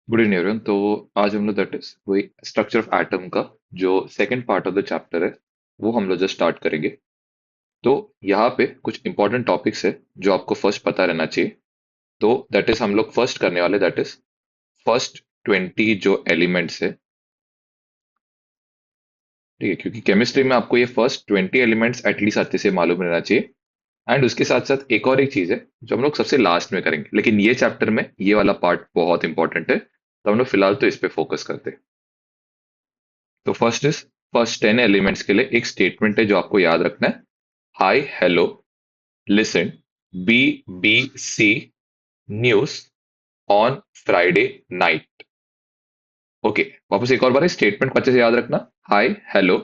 Good evening everyone. तो आज हम लोग दैट इज वही स्ट्रक्चर ऑफ एटम का जो second part of the chapter है वो हम लोग जस्ट स्टार्ट करेंगे। तो यहाँ पे कुछ इंपॉर्टेंट टॉपिक्स है जो आपको फर्स्ट पता रहना चाहिए। तो दैट इज हम लोग फर्स्ट करने वाले दैट इज फर्स्ट 20 जो एलिमेंट्स है। ठीक है, क्योंकि केमिस्ट्री में आपको ये फर्स्ट 20 एलिमेंट्स एटलीस्ट अच्छे से मालूम रहना चाहिए। एंड उसके साथ साथ एक चीज है जो हम लोग सबसे लास्ट में करेंगे, लेकिन ये चैप्टर में ये वाला पार्ट बहुत इंपॉर्टेंट है, तो हम लोग फिलहाल तो इस पे फोकस करते हैं। तो फर्स्ट 10 एलिमेंट्स के लिए एक स्टेटमेंट है जो आपको याद रखना है। Hi hello listen B B C news on Friday night. Okay, वापस एक और बार स्टेटमेंट अच्छे से याद रखना। Hi hello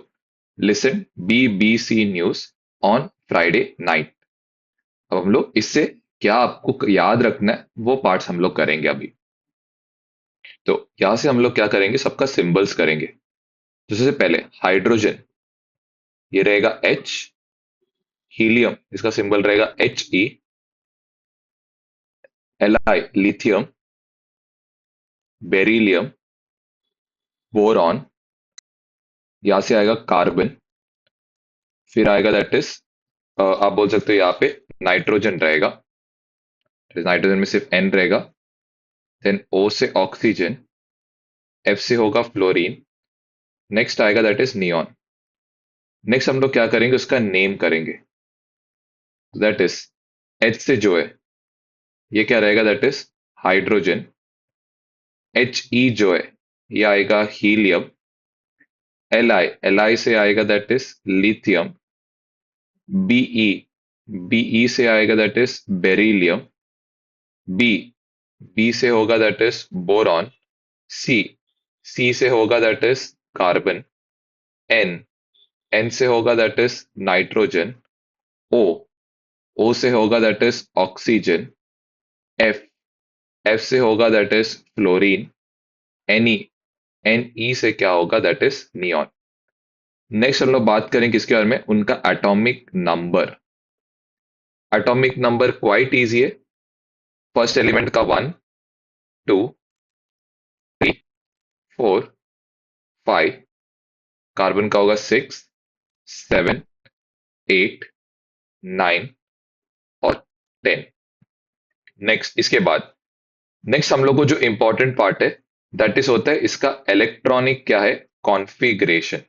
listen B B C news on Friday night. अब हम लोग इससे क्या आपको याद रखना है वो पार्ट्स हम लोग करेंगे अभी। तो यहां से हम लोग क्या करेंगे, सबका सिंबल्स करेंगे। तो सबसे पहले हाइड्रोजन, ये रहेगा एच। हीलियम, इसका सिंबल रहेगा He। Li lithium, beryllium, boron, यहां से आएगा कार्बन। फिर आएगा दैट इज आप बोल सकते हो यहाँ पे नाइट्रोजन रहेगा। नाइट्रोजन में सिर्फ N रहेगा। देन O से ऑक्सीजन, F से होगा फ्लोरीन। नेक्स्ट आएगा दैट इज नियॉन। नेक्स्ट हम लोग क्या करेंगे, उसका नेम करेंगे। दैट इज H से जो है ये क्या रहेगा, दैट इज हाइड्रोजन। He जो है ये आएगा हीलियम। Li से आएगा that is lithium. Be Be से आएगा that is beryllium. B B से होगा that is boron. C C से होगा that is carbon. N N से होगा that is nitrogen. O O से होगा that is oxygen. F F से होगा that is fluorine. N E से क्या होगा, दैट इज नियॉन। नेक्स्ट हम लोग बात करें किसके बारे में, उनका atomic number. Atomic number quite easy है। फर्स्ट एलिमेंट का 1, 2, 3, 4, 5। कार्बन का होगा 6, 7, 8, 9 और 10। नेक्स्ट इसके बाद नेक्स्ट हम लोग को जो इंपॉर्टेंट पार्ट है दैट इज होता है इसका इलेक्ट्रॉनिक क्या है, कॉन्फ़िगरेशन।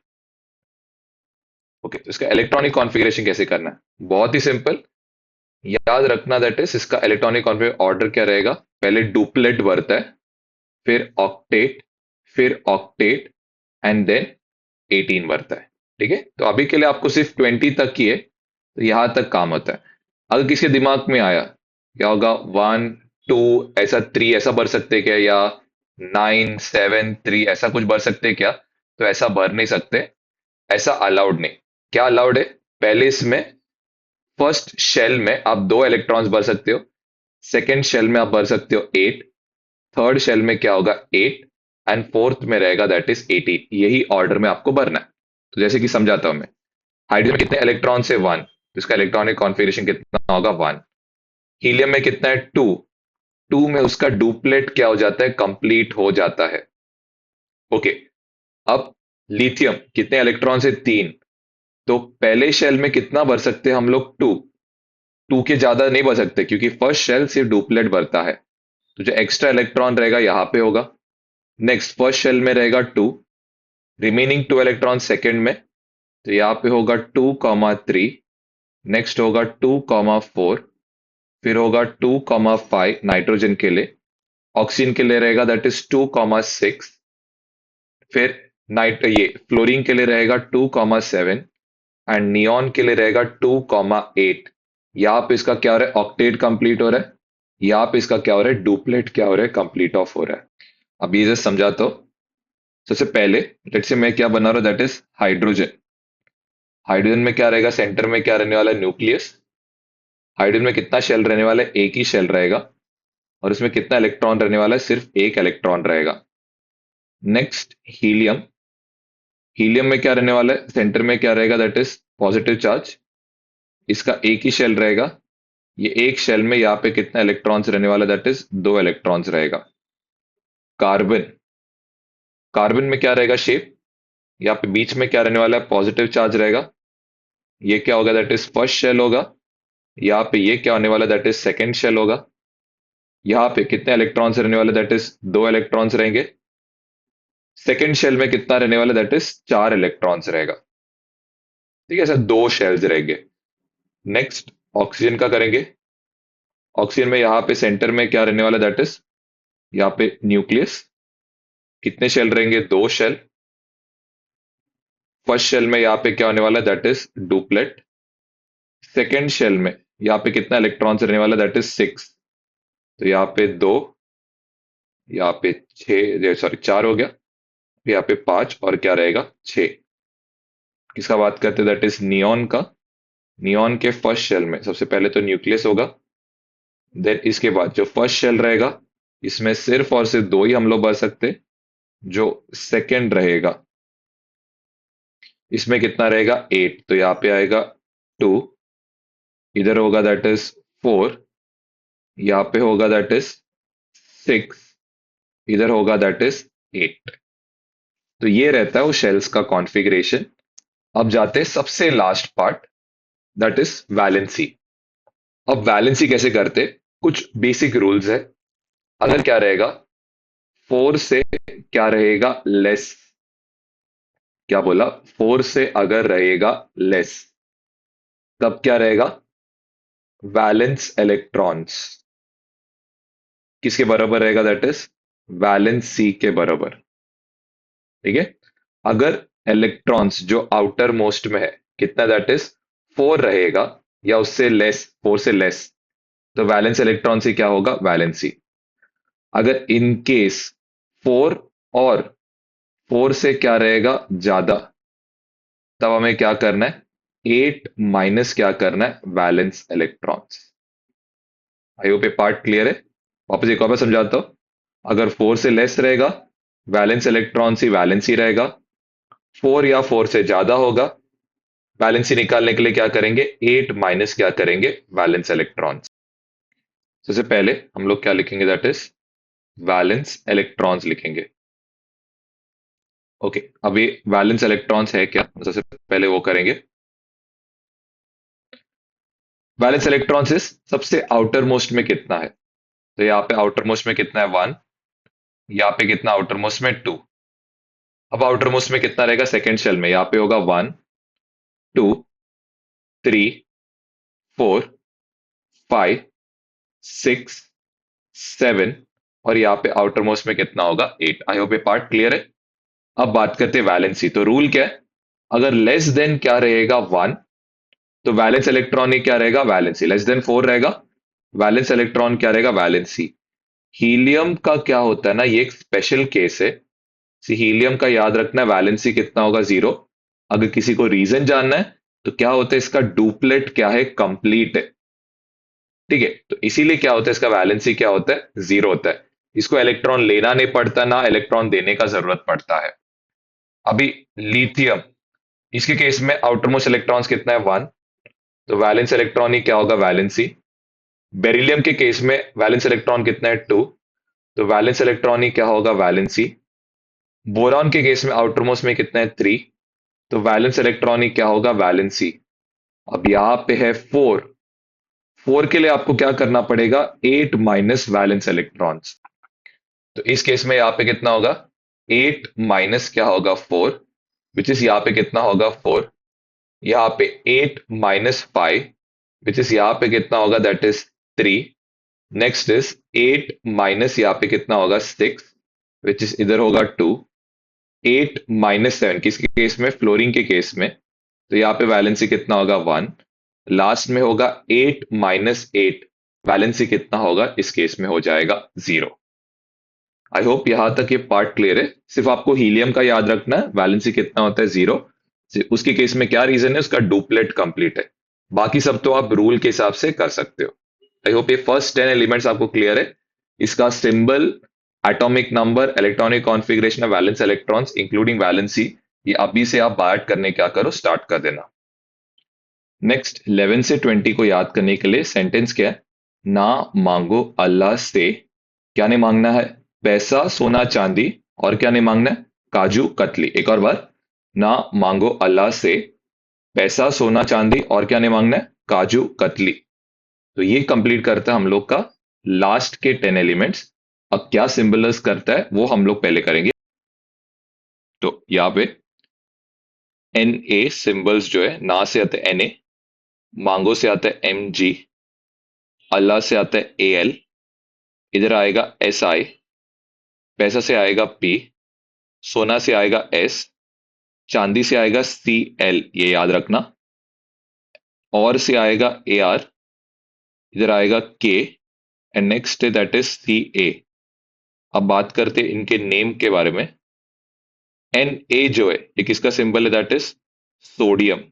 ओके, तो इसका इलेक्ट्रॉनिक कॉन्फ़िगरेशन कैसे करना है, बहुत ही सिंपल। याद रखना दैट इज इसका इलेक्ट्रॉनिक कॉन्फ़िगरेशन ऑर्डर क्या रहेगा। पहले डुप्लेट बढ़ता है, फिर ऑक्टेट, फिर ऑक्टेट, एंड देन 18 बढ़ता है। ठीक है, तो अभी के लिए आपको सिर्फ 20 तक ही है, तो यहां तक काम होता है। अगर किसी के दिमाग में आया क्या होगा, 1, 2 ऐसा, 3 ऐसा भर सकते क्या, या 9, 7, 3 ऐसा कुछ भर सकते क्या, तो ऐसा भर नहीं सकते। ऐसा अलाउड नहीं। क्या अलाउड है, पहले इसमें फर्स्ट शेल में आप 2 इलेक्ट्रॉन्स भर सकते हो। सेकेंड शेल में आप भर सकते हो 8। थर्ड शेल में क्या होगा 8। एंड फोर्थ में रहेगा दैट इज 18। यही ऑर्डर में आपको भरना है। तो जैसे कि समझाता हूं मैं, हाइड्रोजन में कितने इलेक्ट्रॉन है 1, तो इसका इलेक्ट्रॉनिक कॉन्फ़िगरेशन कितना होगा 1। हीलियम में कितना है 2, 2 में उसका डुप्लेट क्या हो जाता है, कंप्लीट हो जाता है। ओके, अब लिथियम कितने इलेक्ट्रॉन है 3, तो पहले शेल में कितना भर सकते हैं हम लोग 2। 2 के ज्यादा नहीं भर सकते क्योंकि फर्स्ट शेल सिर्फ डुप्लेट भरता है। तो जो एक्स्ट्रा इलेक्ट्रॉन रहेगा यहाँ पे होगा। नेक्स्ट फर्स्ट शेल में रहेगा 2, रिमेनिंग 2 इलेक्ट्रॉन सेकेंड में, तो यहाँ पे होगा 2, 3। नेक्स्ट होगा 2, 4। फिर होगा 2, 5 नाइट्रोजन के लिए। ऑक्सीजन के लिए रहेगा दैट इज 2, 6। फिर नाइट ये फ्लोरीन के लिए रहेगा 2, 7। एंड नियॉन के लिए रहेगा 2, 8। यहाँ पे इसका क्या हो रहा है, ऑक्टेट कंप्लीट हो रहा है। यहाँ पे इसका क्या हो रहा है, डुप्लेट क्या हो रहा है, कंप्लीट ऑफ हो रहा है। अब ये जस्ट समझा तो सबसे पहले लेट से मैं क्या बना रहा हूँ, दैट इज हाइड्रोजन। हाइड्रोजन में क्या रहेगा, सेंटर में क्या रहने वाला है, न्यूक्लियस। हाइड्रोजन में कितना शेल रहने वाला है, एक ही शेल रहेगा। और इसमें कितना इलेक्ट्रॉन रहने वाला है, सिर्फ एक इलेक्ट्रॉन रहेगा। Next helium. हीलियम में क्या रहने वाला है, सेंटर में क्या रहेगा, दैट इज पॉजिटिव चार्ज। इसका एक ही शेल रहेगा। ये एक शेल में यहाँ पे कितना इलेक्ट्रॉन्स रहने वाला है, दैट इज 2 इलेक्ट्रॉन्स रहेगा। कार्बन, कार्बन में क्या रहेगा शेप, यहाँ पे बीच में क्या रहने वाला है, पॉजिटिव चार्ज रहेगा। ये क्या होगा, दैट इज फर्स्ट शेल होगा। यहाँ पे ये क्या होने वाला, दैट इज सेकेंड शेल होगा। यहाँ पे कितने इलेक्ट्रॉन्स रहने वाले, दैट इज दो इलेक्ट्रॉन्स रहेंगे। सेकेंड शेल में कितना रहने वाला, दैट इज चार इलेक्ट्रॉन्स रहेगा। ठीक है, ऐसे दो शेल्स रहेंगे। नेक्स्ट ऑक्सीजन का करेंगे। ऑक्सीजन में यहाँ पे सेंटर में क्या रहने वाला, दैट इज यहाँ पे न्यूक्लियस। कितने शेल रहेंगे, दो शेल। फर्स्ट शेल में यहाँ पे क्या होने वाला, that is duplet. Second shell में यहाँ पे कितना इलेक्ट्रॉन्स रहने वाला, दैट इज सिक्स। तो यहाँ पे दो, यहाँ पे छह, सॉरी चार हो गया। यहाँ पे पांच और क्या रहेगा, छह। किसका बात करते हैं, दैट इज नियॉन का। नियॉन के फर्स्ट शेल में सबसे पहले तो न्यूक्लियस होगा। देन इसके बाद जो फर्स्ट शेल रहेगा, इसमें सिर्फ और सिर्फ दो ही हम लोग बच सकते। जो सेकेंड रहेगा, इसमें कितना रहेगा, एट। तो यहाँ पे आएगा टू। इधर होगा दैट इज फोर। यहाँ पे होगा दैट इज सिक्स। इधर होगा दैट इज एट। तो ये रहता है वो शेल्स का कॉन्फ़िगरेशन। अब जाते हैं सबसे last part, that is valency. अब वैलेंसी कैसे करते, कुछ बेसिक रूल्स है। अगर क्या रहेगा, फोर से क्या रहेगा, लेस। क्या बोला, फोर से अगर रहेगा लेस, तब क्या रहेगा, वैलेंस इलेक्ट्रॉन्स किसके बराबर रहेगा, दैट इज वैलेंस सी के बराबर। ठीक है। अगर इलेक्ट्रॉन्स जो आउटर मोस्ट में है कितना, दैट इज फोर रहेगा या उससे लेस, फोर से लेस, तो वैलेंस इलेक्ट्रॉन से क्या होगा, वैलेंसी। अगर इन केस फोर और फोर से क्या रहेगा, ज्यादा, तब हमें क्या करना है, एट माइनस क्या करना है, वैलेंस इलेक्ट्रॉन्स। आई होप ये पार्ट क्लियर है। वापस एक और बार समझाता हूं। अगर फोर से लेस रहेगा, वैलेंस इलेक्ट्रॉन ही वैलेंस ही रहेगा। फोर या फोर से ज्यादा होगा, वैलेंसी निकालने के लिए क्या करेंगे, एट माइनस क्या करेंगे, वैलेंस इलेक्ट्रॉन्स। सबसे पहले हम लोग क्या लिखेंगे, दैट इज वैलेंस इलेक्ट्रॉन्स लिखेंगे। ओके, अब ये वैलेंस इलेक्ट्रॉन्स है क्या, सबसे पहले वो करेंगे। वैलेंस इलेक्ट्रॉन्स इज सबसे आउटर मोस्ट में कितना है, तो यहाँ पे आउटर मोस्ट में कितना है, वन। यहाँ पे कितना आउटर मोस्ट में, टू। अब आउटर मोस्ट में कितना रहेगा, सेकेंड शेल में यहाँ पे होगा one, two, three, four, five, six, seven. और यहाँ पे आउटर मोस्ट में कितना होगा, एट। आई होप ये पार्ट क्लियर है। अब बात करते हैं वैलेंसी। तो रूल क्या है, अगर लेस देन क्या रहेगा, वन, तो वैलेंस इलेक्ट्रॉन ही क्या रहेगा, वैलेंसी। लेस देन फोर रहेगा, वैलेंस इलेक्ट्रॉन क्या रहेगा, वैलेंसी। हीलियम का क्या होता है ना, ये एक स्पेशल केस है। हीलियम का याद रखना है, वैलेंसी कितना होगा, जीरो। अगर किसी को रीजन जानना है, तो क्या होता है, इसका डुप्लेट क्या है, कंप्लीट है। ठीक है, तो इसीलिए क्या होता है, इसका वैलेंसी क्या होता है, जीरो होता है। इसको इलेक्ट्रॉन लेना नहीं पड़ता, ना इलेक्ट्रॉन देने का जरूरत पड़ता है। अभी लिथियम, इसके केस में आउटरमोस्ट इलेक्ट्रॉन्स कितना है, वन। तो वैलेंस इलेक्ट्रॉन ही क्या होगा, वैलेंसी। बेरिलियम के केस में वैलेंस इलेक्ट्रॉन कितना है, टू। तो वैलेंस इलेक्ट्रॉन ही क्या होगा, वैलेंसी। बोरॉन के केस में आउटरमोस्ट में कितना है, थ्री। तो वैलेंस इलेक्ट्रॉन ही क्या होगा, वैलेंसी। अब यहां पे है फोर। फोर के लिए आपको क्या करना पड़ेगा, एट माइनस वैलेंस इलेक्ट्रॉन्स। तो इस केस में यहाँ पे कितना होगा, एट माइनस क्या होगा, फोर, विच इज यहाँ पे कितना होगा, फोर। यहाँ पे eight minus five, which is यहाँ पे कितना होगा, that is three. Next is eight minus यहाँ पे कितना होगा, सिक्स, विच इज इधर होगा टू। एट माइनस सेवन, किसके केस में, फ्लोरीन के केस में, तो यहाँ पे वैलेंसी कितना होगा, वन। लास्ट में होगा एट माइनस एट, वैलेंसी कितना होगा, इस केस में हो जाएगा जीरो। आई होप यहां तक ये पार्ट क्लियर है। सिर्फ आपको हीलियम का याद रखना है, वैलेंसी कितना होता है, जीरो। उसके केस में क्या रीजन है, उसका डुप्लेट कंप्लीट है। बाकी सब तो आप रूल के हिसाब से कर सकते हो। आई होप ये फर्स्ट 10 एलिमेंट्स आपको क्लियर है। इसका symbol, atomic number, electronic configuration of valence electrons including valency, ये अभी से आप बाय करने क्या करो, स्टार्ट कर देना। नेक्स्ट 11 से 20 को याद करने के लिए सेंटेंस क्या है, ना मांगो अल्लाह से, क्या नहीं मांगना है, पैसा सोना चांदी और क्या नहीं मांगना है, काजू कतली। एक और बार, ना मांगो अल्लाह से पैसा सोना चांदी और क्या नहीं मांगना है, काजू कतली। तो ये कंप्लीट करता है हम लोग का लास्ट के 10 एलिमेंट्स। अब क्या सिंबलाइज करता है वो हम लोग पहले करेंगे। तो यहाँ पे एन ए सिंबल्स जो है, ना से आता है एन ए, मांगो से आता है एम जी, अल्लाह से आता है ए एल, इधर आएगा एस आई, पैसा से आएगा पी, सोना से आएगा एस, चांदी से आएगा सी एल, ये याद रखना, और से आएगा ए आर, इधर आएगा के, and next that is C A. अब बात करते हैं इनके नेम के बारे में। एन ए जो है ये किसका सिंबल है, that is sodium.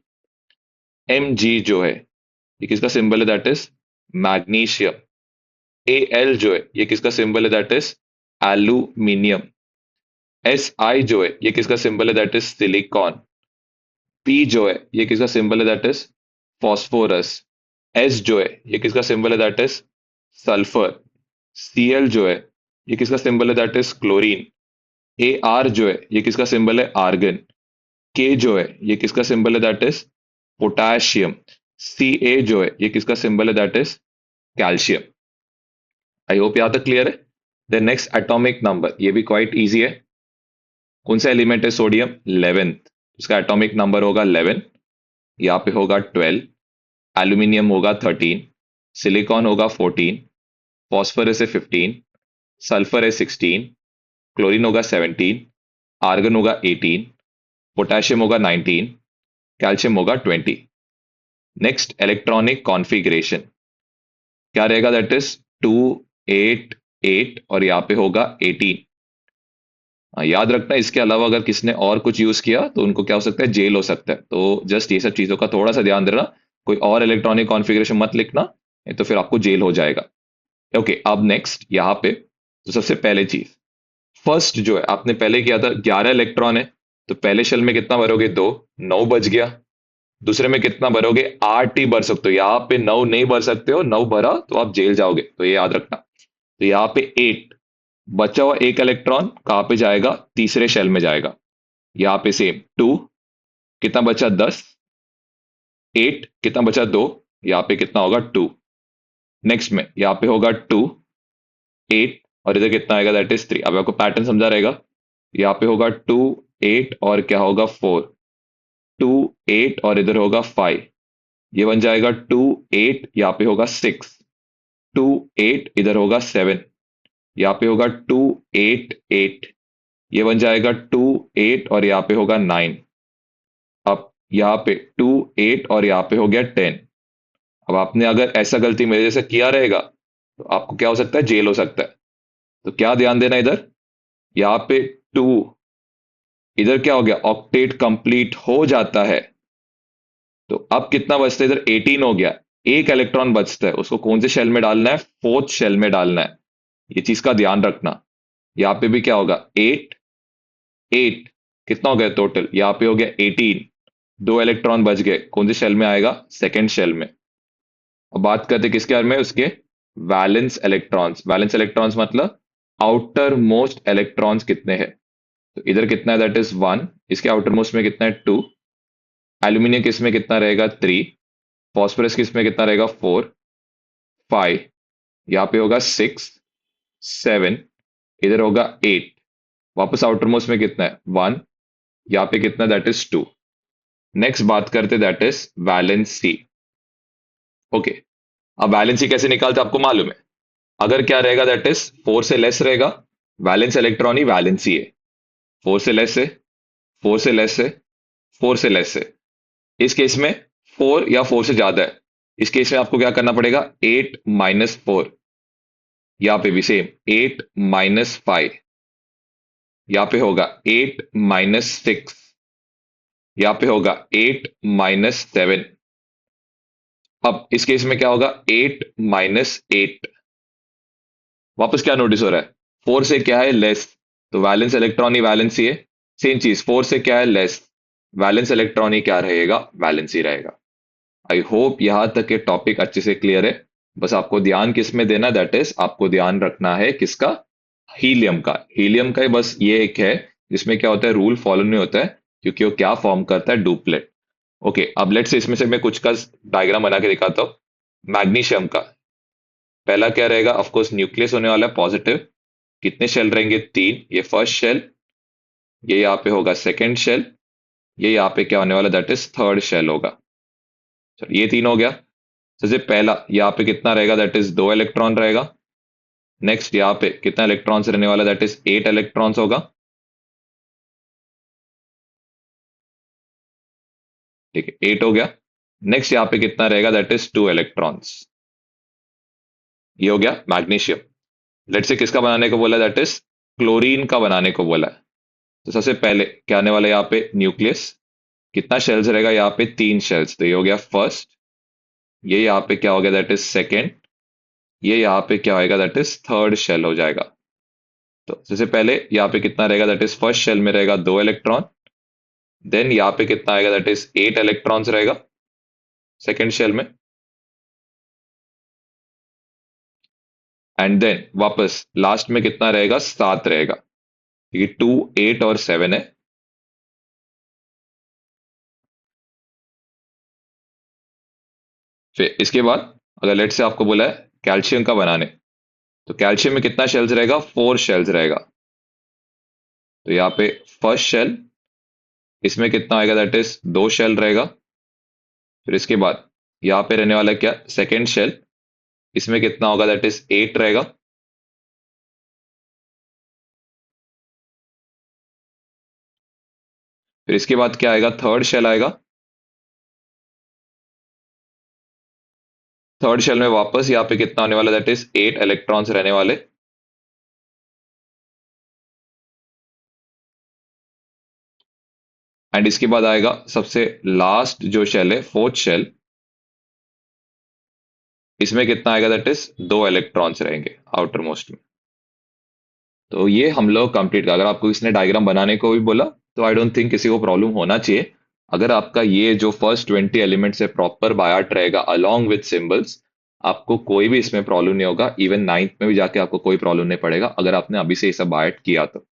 M G जो है ये किसका सिंबल है, that is magnesium. A L जो है ये किसका सिंबल है, that is aluminium. S I जो है ये किसका सिंबल है, दैट इज सिलिकॉन। पी जो है ये किसका सिंबल है, दैट इज फॉस्फोरस। एस जो है ये किसका सिंबल है, that is sulphur. C L जो है ये किसका सिंबल है, that is chlorine. A R जो है ये किसका सिंबल है, आर्गन। के जो है ये किसका सिंबल है, दैट इज पोटाशियम। सी ए जो है ये किसका सिंबल है, that is calcium. I hope यहां तक क्लियर है। द नेक्स्ट एटॉमिक नंबर, ये भी क्वाइट इजी है। कौन सा एलिमेंट है, सोडियम, 11th। इसका एटॉमिक नंबर होगा 11। यहाँ पे होगा 12, एल्यूमिनियम होगा 13, सिलिकॉन होगा 14, फॉस्फोरस है 15, सल्फर है 16, क्लोरीन होगा 17, आर्गन होगा 18, पोटेशियम होगा 19, कैल्शियम होगा 20। नेक्स्ट इलेक्ट्रॉनिक कॉन्फ़िगरेशन क्या रहेगा, दैट इज 2 8 8 और यहाँ पे होगा 18। याद रखना इसके अलावा अगर किसने और कुछ यूज किया तो उनको क्या हो सकता है, जेल हो सकता है। तो जस्ट ये सब चीजों का थोड़ा सा ध्यान देना। कोई और इलेक्ट्रॉनिक कॉन्फ़िगरेशन मत लिखना, नहीं तो फिर आपको जेल हो जाएगा। ओके, अब नेक्स्ट यहाँ पे तो सबसे पहले चीज, फर्स्ट जो है आपने पहले किया था, 11 इलेक्ट्रॉन है, तो पहले शेल में कितना भरोगे, 2, 9 बच गया। दूसरे में कितना भरोगे, 8 ही भर सकते हो। यहाँ पे 9 नहीं भर सकते हो, 9 भरा तो आप जेल जाओगे, तो ये याद रखना। तो यहाँ पे 8, बचा हुआ एक इलेक्ट्रॉन कहाँ पे जाएगा, तीसरे शेल में जाएगा। यहाँ पे सेम 2, कितना बचा, 10, 8 कितना बचा, 2, यहाँ पे कितना होगा, 2। नेक्स्ट में यहाँ पे होगा 2, 8 और इधर कितना आएगा, दैट इज 3। अब आपको पैटर्न समझा रहेगा। यहाँ पे होगा 2, 8 और क्या होगा, 4, 2, 8 और इधर होगा 5, ये बन जाएगा 2, 8, यहाँ पे होगा 6, 2, 8 इधर होगा 7, यहाँ पे होगा 2, 8, 8, ये बन जाएगा 2, 8 और यहाँ पे होगा 9। अब यहाँ पे 2, 8 और यहाँ पे हो गया 10। अब आपने अगर ऐसा गलती मेरे जैसे किया रहेगा तो आपको क्या हो सकता है, जेल हो सकता है। तो क्या ध्यान देना, इधर यहाँ पे 2, इधर क्या हो गया, ऑक्टेट कंप्लीट हो जाता है। तो अब कितना बचता है, इधर 18 हो गया। एक इलेक्ट्रॉन बचता है, उसको कौन से शेल में डालना है, फोर्थ शेल में डालना है। ये चीज का ध्यान रखना। यहाँ पे भी क्या होगा, 8, 8 कितना हो गया टोटल, यहाँ पे हो गया 18, 2 इलेक्ट्रॉन बच गए, कौन से शेल में आएगा, सेकेंड शेल में। अब बात करते हैं किसके बारे में, उसके वैलेंस इलेक्ट्रॉन्स। वैलेंस इलेक्ट्रॉन्स मतलब आउटर मोस्ट इलेक्ट्रॉन्स कितने हैं। तो इधर कितना है, दैट इज 1, इसके आउटर मोस्ट में कितना है, 2, एल्यूमिनियम किस में कितना रहेगा, 3, फॉस्फोरस किस में कितना रहेगा, 4, 5, यहाँ पे होगा 6, 7, इधर होगा 8, वापस आउटर मोस्ट में कितना है, 1, यहाँ पे कितना, दैट इज 2। नेक्स्ट बात करते दैट इज वैलेंसी। ओके, अब वैलेंसी कैसे निकालते आपको मालूम है। अगर क्या रहेगा, दैट इज 4 से लेस रहेगा, वैलेंस इलेक्ट्रॉन ही वैलेंसी है। 4 से लेस है, 4 से लेस है, 4 से लेस है। इस केस में 4 या 4 से ज्यादा है, इस केस में आपको क्या करना पड़ेगा, 8 - 4। यहाँ पे भी सेम 8 - 5, यहाँ पे होगा 8 - 6, यहाँ पे होगा 8 - 7। अब इस केस में क्या होगा, 8 - 8। वापस क्या नोटिस हो रहा है, 4 से क्या है, लेस, तो वैलेंस इलेक्ट्रॉन ही वैलेंसी है। सेम चीज 4 से क्या है, लेस, वैलेंस इलेक्ट्रॉन ही क्या रहेगा, वैलेंसी रहेगा। आई होप यहां तक ये टॉपिक अच्छे से क्लियर है। बस आपको ध्यान किस में देना, दैट इज आपको ध्यान रखना है किसका, हीलियम का ही बस ये एक है जिसमें क्या होता है, रूल फॉलो नहीं होता है, क्योंकि वो क्या फॉर्म करता है, डुप्लेट। ओके, अब लेट से इसमें से मैं कुछ का डायग्राम बना के दिखाता हूँ। मैग्नीशियम का पहला क्या रहेगा, ऑफ कोर्स न्यूक्लियस होने वाला है पॉजिटिव। कितने शेल रहेंगे, तीन, ये फर्स्ट शेल, ये यहाँ पे होगा सेकंड शेल, ये यहाँ पे क्या होने वाला, दैट इज थर्ड शेल होगा। चलो ये तीन हो गया। सबसे पहला यहाँ पे कितना रहेगा, दैट इज दो इलेक्ट्रॉन रहेगा। नेक्स्ट यहाँ पे कितना इलेक्ट्रॉन्स रहने वाला, दैट इज एट इलेक्ट्रॉन्स होगा। ठीक है, एट हो गया। नेक्स्ट यहाँ पे कितना रहेगा, दैट इज टू इलेक्ट्रॉन्स। ये हो गया मैग्नीशियम। लेट से किसका बनाने को बोला, दैट इज क्लोरीन का बनाने को बोला है। तो सबसे पहले क्या आने वाला है यहाँ पे, न्यूक्लियस। कितना शेल्स रहेगा यहाँ पे, तीन शेल्स, तो ये हो गया फर्स्ट। ये यहाँ पे क्या हो गया, दैट इज सेकेंड। ये यहाँ पे क्या होगा, दैट इज थर्ड शेल हो जाएगा। तो सबसे पहले यहाँ पे कितना रहेगा, दैट इज फर्स्ट शेल में रहेगा दो इलेक्ट्रॉन। देन यहाँ पे कितना आएगा, दैट इज एट इलेक्ट्रॉन्स रहेगा सेकेंड शेल में। एंड देन वापस लास्ट में कितना रहेगा, सात रहेगा, क्योंकि टू, एट और सेवन है। फिर इसके बाद अगर लेट से आपको बोला है कैल्शियम का बनाने, तो कैल्शियम में कितना शेल्स रहेगा, फोर शेल्स रहेगा। तो यहाँ पे फर्स्ट शेल, इसमें कितना आएगा, दैट इज दो शेल रहेगा। फिर इसके बाद यहाँ पे रहने वाला है क्या, सेकेंड शेल, इसमें कितना होगा, दैट इज एट रहेगा। फिर इसके बाद क्या आएगा, थर्ड शेल आएगा। थर्ड शेल में वापस यहाँ पे कितना होने वाला, दैट इज एट इलेक्ट्रॉन्स रहने वाले। एंड इसके बाद आएगा सबसे लास्ट जो शेल है, फोर्थ शेल। इसमें कितना आएगा, दैट इज दो इलेक्ट्रॉन्स रहेंगे आउटर मोस्ट में। तो ये हम लोग कंप्लीट का, अगर आपको इसने डायग्राम बनाने को भी बोला तो आई डोंट थिंक किसी को प्रॉब्लम होना चाहिए। अगर आपका ये जो फर्स्ट 20 एलिमेंट्स है प्रॉपर बायट रहेगा अलोंग विद सिंबल्स, आपको कोई भी इसमें प्रॉब्लम नहीं होगा। इवन नाइन्थ में भी जाके आपको कोई प्रॉब्लम नहीं पड़ेगा अगर आपने अभी से ये सब बायट किया तो।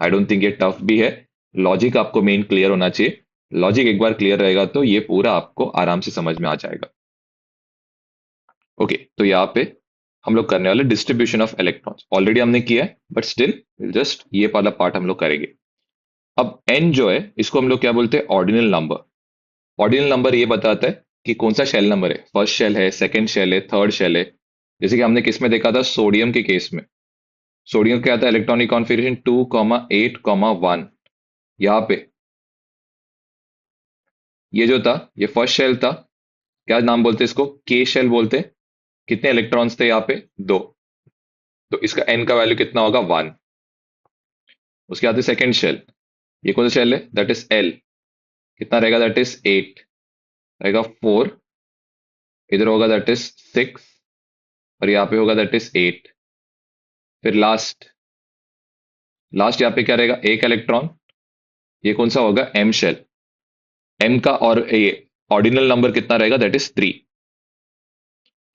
आई डोंट थिंक ये टफ भी है। लॉजिक आपको मेन क्लियर होना चाहिए। लॉजिक एक बार क्लियर रहेगा तो ये पूरा आपको आराम से समझ में आ जाएगा। ओके, तो यहाँ पे हम लोग करने वाले डिस्ट्रीब्यूशन ऑफ इलेक्ट्रॉन्स, ऑलरेडी हमने किया है बट स्टिल जस्ट ये वाला पार्ट हम लोग करेंगे। अब एन जो है इसको हम लोग क्या बोलते हैं, ऑर्डिनल नंबर। ऑर्डिनल नंबर ये बताता है कि कौन सा शेल नंबर है, फर्स्ट शेल है, सेकंड शेल है, थर्ड शेल है। जैसे कि हमने किस में देखा था, सोडियम के केस में। सोडियम क्या था, इलेक्ट्रॉनिक कॉन्फ़िगरेशन 2,8,1। यहाँ पे ये जो था, ये फर्स्ट शेल था। क्या नाम बोलते हैं इसको, के शेल बोलते हैं। कितने इलेक्ट्रॉन्स थे यहाँ पे, दो। तो इसका एन का वैल्यू कितना होगा, वन। उसके बाद सेकंड शेल, ये कौन सा शेल है, दैट इज एल। कितना रहेगा, दैट इज एट रहेगा, फोर। इधर होगा दैट इज सिक्स, और यहाँ पे होगा दैट इज एट। फिर लास्ट, लास्ट यहाँ पे क्या रहेगा, एक इलेक्ट्रॉन। ये कौन सा होगा, एम शेल। एम का और ये ऑर्डिनल नंबर कितना रहेगा, दैट इज थ्री।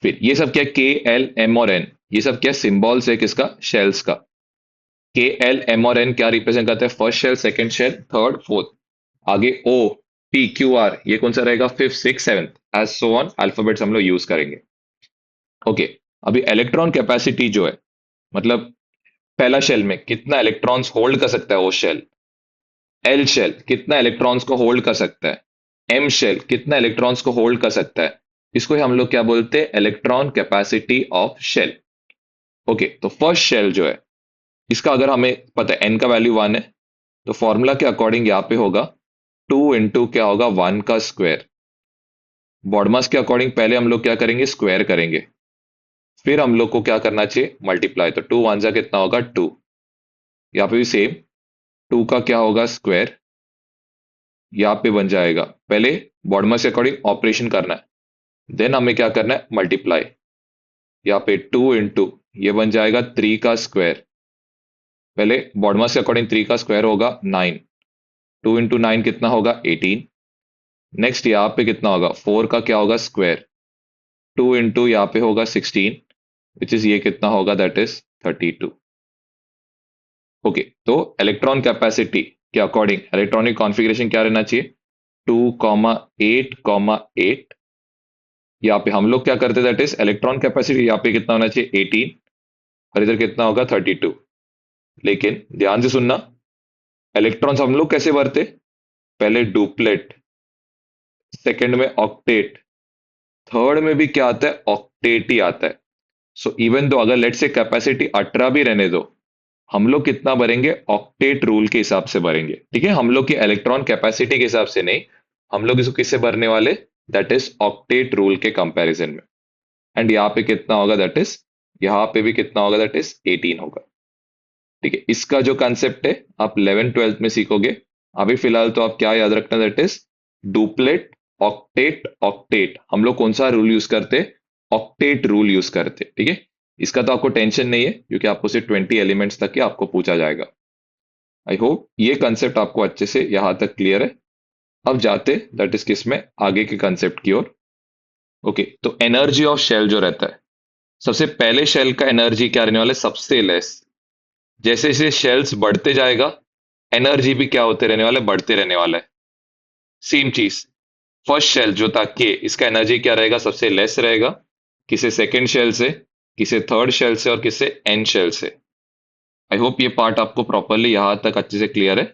फिर ये सब क्या, के, एल, एम और एन, ये सब क्या सिंबल्स है किसका, शेल्स का। के, एल, एम और एन क्या रिप्रेजेंट करते हैं, first shell, second shell, third, fourth. आगे ओ, पी, क्यू, आर, ये कौन सा रहेगा, fifth, six, seventh, as so on alphabets हम लोग यूज करेंगे। ओके, अभी इलेक्ट्रॉन कैपेसिटी जो है, मतलब पहला शेल में कितना इलेक्ट्रॉन्स होल्ड कर सकता है वो शेल। एल शेल कितना इलेक्ट्रॉन्स को होल्ड कर सकता है। एम शेल कितना इलेक्ट्रॉन्स को होल्ड कर सकता है। इसको ही हम लोग क्या बोलते हैं, electron capacity of shell. Okay, तो फर्स्ट शेल जो है, इसका अगर हमें पता है एन का वैल्यू वन है, तो फॉर्मूला के अकॉर्डिंग यहाँ पे होगा टू इंटू क्या होगा, वन का स्क्वायर। बॉडमास के अकॉर्डिंग पहले हम लोग क्या करेंगे, स्क्वायर करेंगे। फिर हम लोग को क्या करना चाहिए, मल्टीप्लाई। तो टू वन जा कितना होगा, टू। यहाँ पे भी सेम, टू का क्या होगा, स्क्वायर। यहाँ पे बन जाएगा, पहले बॉडमास के अकॉर्डिंग ऑपरेशन करना है, देन हमें क्या करना है, मल्टीप्लाई। यहाँ पे टू इंटू, ये बन जाएगा थ्री का स्क्वायर। पहले बॉडमास के अकॉर्डिंग थ्री का स्क्वायर होगा नाइन। टू इंटू नाइन कितना होगा, एटीन। नेक्स्ट यहाँ पे कितना होगा, फोर का क्या होगा, स्क्वायर। टू इंटू यहाँ पे होगा सिक्सटीन, विच इज ये कितना होगा, दैट इज 32। ओके, तो इलेक्ट्रॉन कैपेसिटी के अकॉर्डिंग इलेक्ट्रॉनिक कॉन्फ़िगरेशन क्या रहना चाहिए? 2,8,8। यहाँ पे हम लोग क्या करते, दैट इज इलेक्ट्रॉन कैपेसिटी यहाँ पे कितना होना चाहिए? 18। और इधर कितना होगा? 32। लेकिन ध्यान से सुनना, इलेक्ट्रॉन्स हम लोग कैसे भरते? पहले डुप्लेट, सेकंड में ऑक्टेट, थर्ड में भी क्या आता है? ऑक्टेट ही आता है। सो इवन दो अगर लेट से कैपेसिटी 18 भी रहने दो, हम लोग कितना भरेंगे? ऑक्टेट रूल के हिसाब से भरेंगे, ठीक है? हम लोग की इलेक्ट्रॉन कैपेसिटी के हिसाब से नहीं, हम लोग इसको किससे भरने वाले? दैट इज ऑक्टेट रूल के कंपैरिजन में। एंड यहाँ पे कितना होगा? दैट इज, यहाँ पे भी कितना होगा? दैट इज 18 होगा। ठीक है, इसका जो कंसेप्ट है आप 11th 12th में सीखोगे। अभी फिलहाल तो आप क्या याद रखना? That is duplet, octet, octet. हम लोग कौन सा रूल यूज करते? ऑक्टेट रूल यूज करते, ठीक है? इसका तो आपको टेंशन नहीं है क्योंकि आपको सिर्फ 20 एलिमेंट्स तक ही आपको पूछा जाएगा। आई होप ये कंसेप्ट आपको अच्छे से यहां तक क्लियर है। अब जाते दैट इज किस में? आगे के कंसेप्ट की ओर। ओके, तो एनर्जी ऑफ शेल जो रहता है, सबसे पहले शेल का एनर्जी क्या रहने वाला है? सबसे लेस। जैसे जैसे शेल्स बढ़ते जाएगा, एनर्जी भी क्या होते रहने वाला है? बढ़ते रहने वाला है। सेम चीज, फर्स्ट शेल जो था के, इसका एनर्जी क्या रहेगा? सबसे लेस रहेगा। किसे? सेकंड शेल से, किसे? थर्ड शेल से, और किसे? एन शेल से। आई होप ये पार्ट आपको प्रॉपरली यहां तक अच्छे से क्लियर है।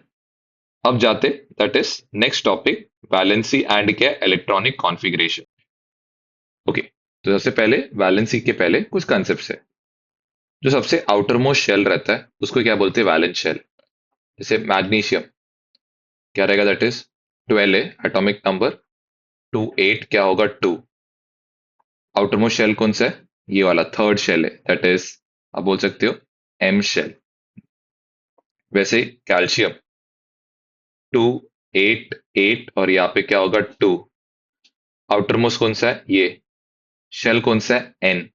अब जाते that is next topic, valency and क्या? Electronic configuration. ओके, तो सबसे पहले वैलेंसी के पहले कुछ कंसेप्ट है। जो सबसे आउटर मोस्ट शेल रहता है उसको क्या बोलते हैं? Valence shell. जैसे मैग्नीशियम क्या रहेगा? दैट इज 12 है एटॉमिक नंबर, 28 क्या होगा? 2। आउटर मोस्ट शेल कौन सा है? ये वाला थर्ड शेल है, दैट इज आप बोल सकते हो एम शेल। वैसे कैल्शियम 2, 8, 8 और यहाँ पे क्या होगा? 2। आउटर मोस्ट कौन सा है? ये शेल कौन सा है? एन।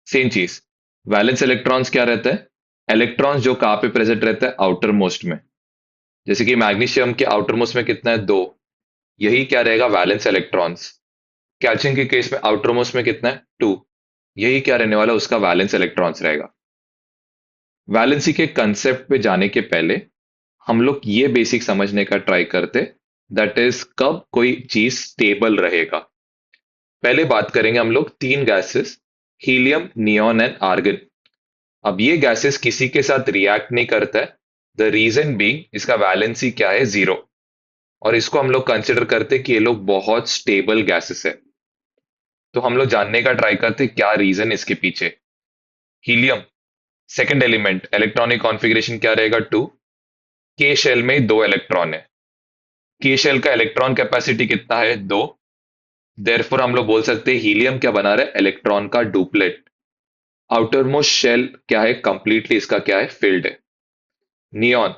सेम चीज, वैलेंस इलेक्ट्रॉन्स क्या रहता है? इलेक्ट्रॉन्स जो कहाँ पे प्रेजेंट रहता है? आउटर मोस्ट में। जैसे कि मैग्नीशियम के आउटर मोस्ट में कितना है? 2। यही क्या रहेगा? Valence electrons. कैल्शियम के केस में आउटर मोस्ट में कितना है? 2। यही क्या रहने वाला? उसका वैलेंस इलेक्ट्रॉन्स रहेगा। वैलेंसी के कंसेप्ट पे जाने के पहले हम लोग ये बेसिक समझने का ट्राई करते, दैट इज कब कोई चीज स्टेबल रहेगा। पहले बात करेंगे हम लोग तीन gases, helium, neon and argon. अब ये गैसेस किसी के साथ रिएक्ट नहीं करता है। द रीजन बीइंग इसका वैलेंसी क्या है? 0। और इसको हम लोग कंसिडर करते कि ये लोग बहुत स्टेबल गैसेस है। तो हम लोग जानने का ट्राई करते क्या रीजन इसके पीछे। Helium second element, electronic configuration क्या रहेगा? 2। के शेल में 2 इलेक्ट्रॉन है। के शेल का इलेक्ट्रॉन कैपेसिटी कितना है? 2। देयरफॉर हम लोग बोल सकते हैं हीलियम क्या बना रहा है? इलेक्ट्रॉन का डुप्लेट। आउटर मोस्ट शेल क्या है? कंप्लीटली इसका क्या है? फिल्ड है। नियॉन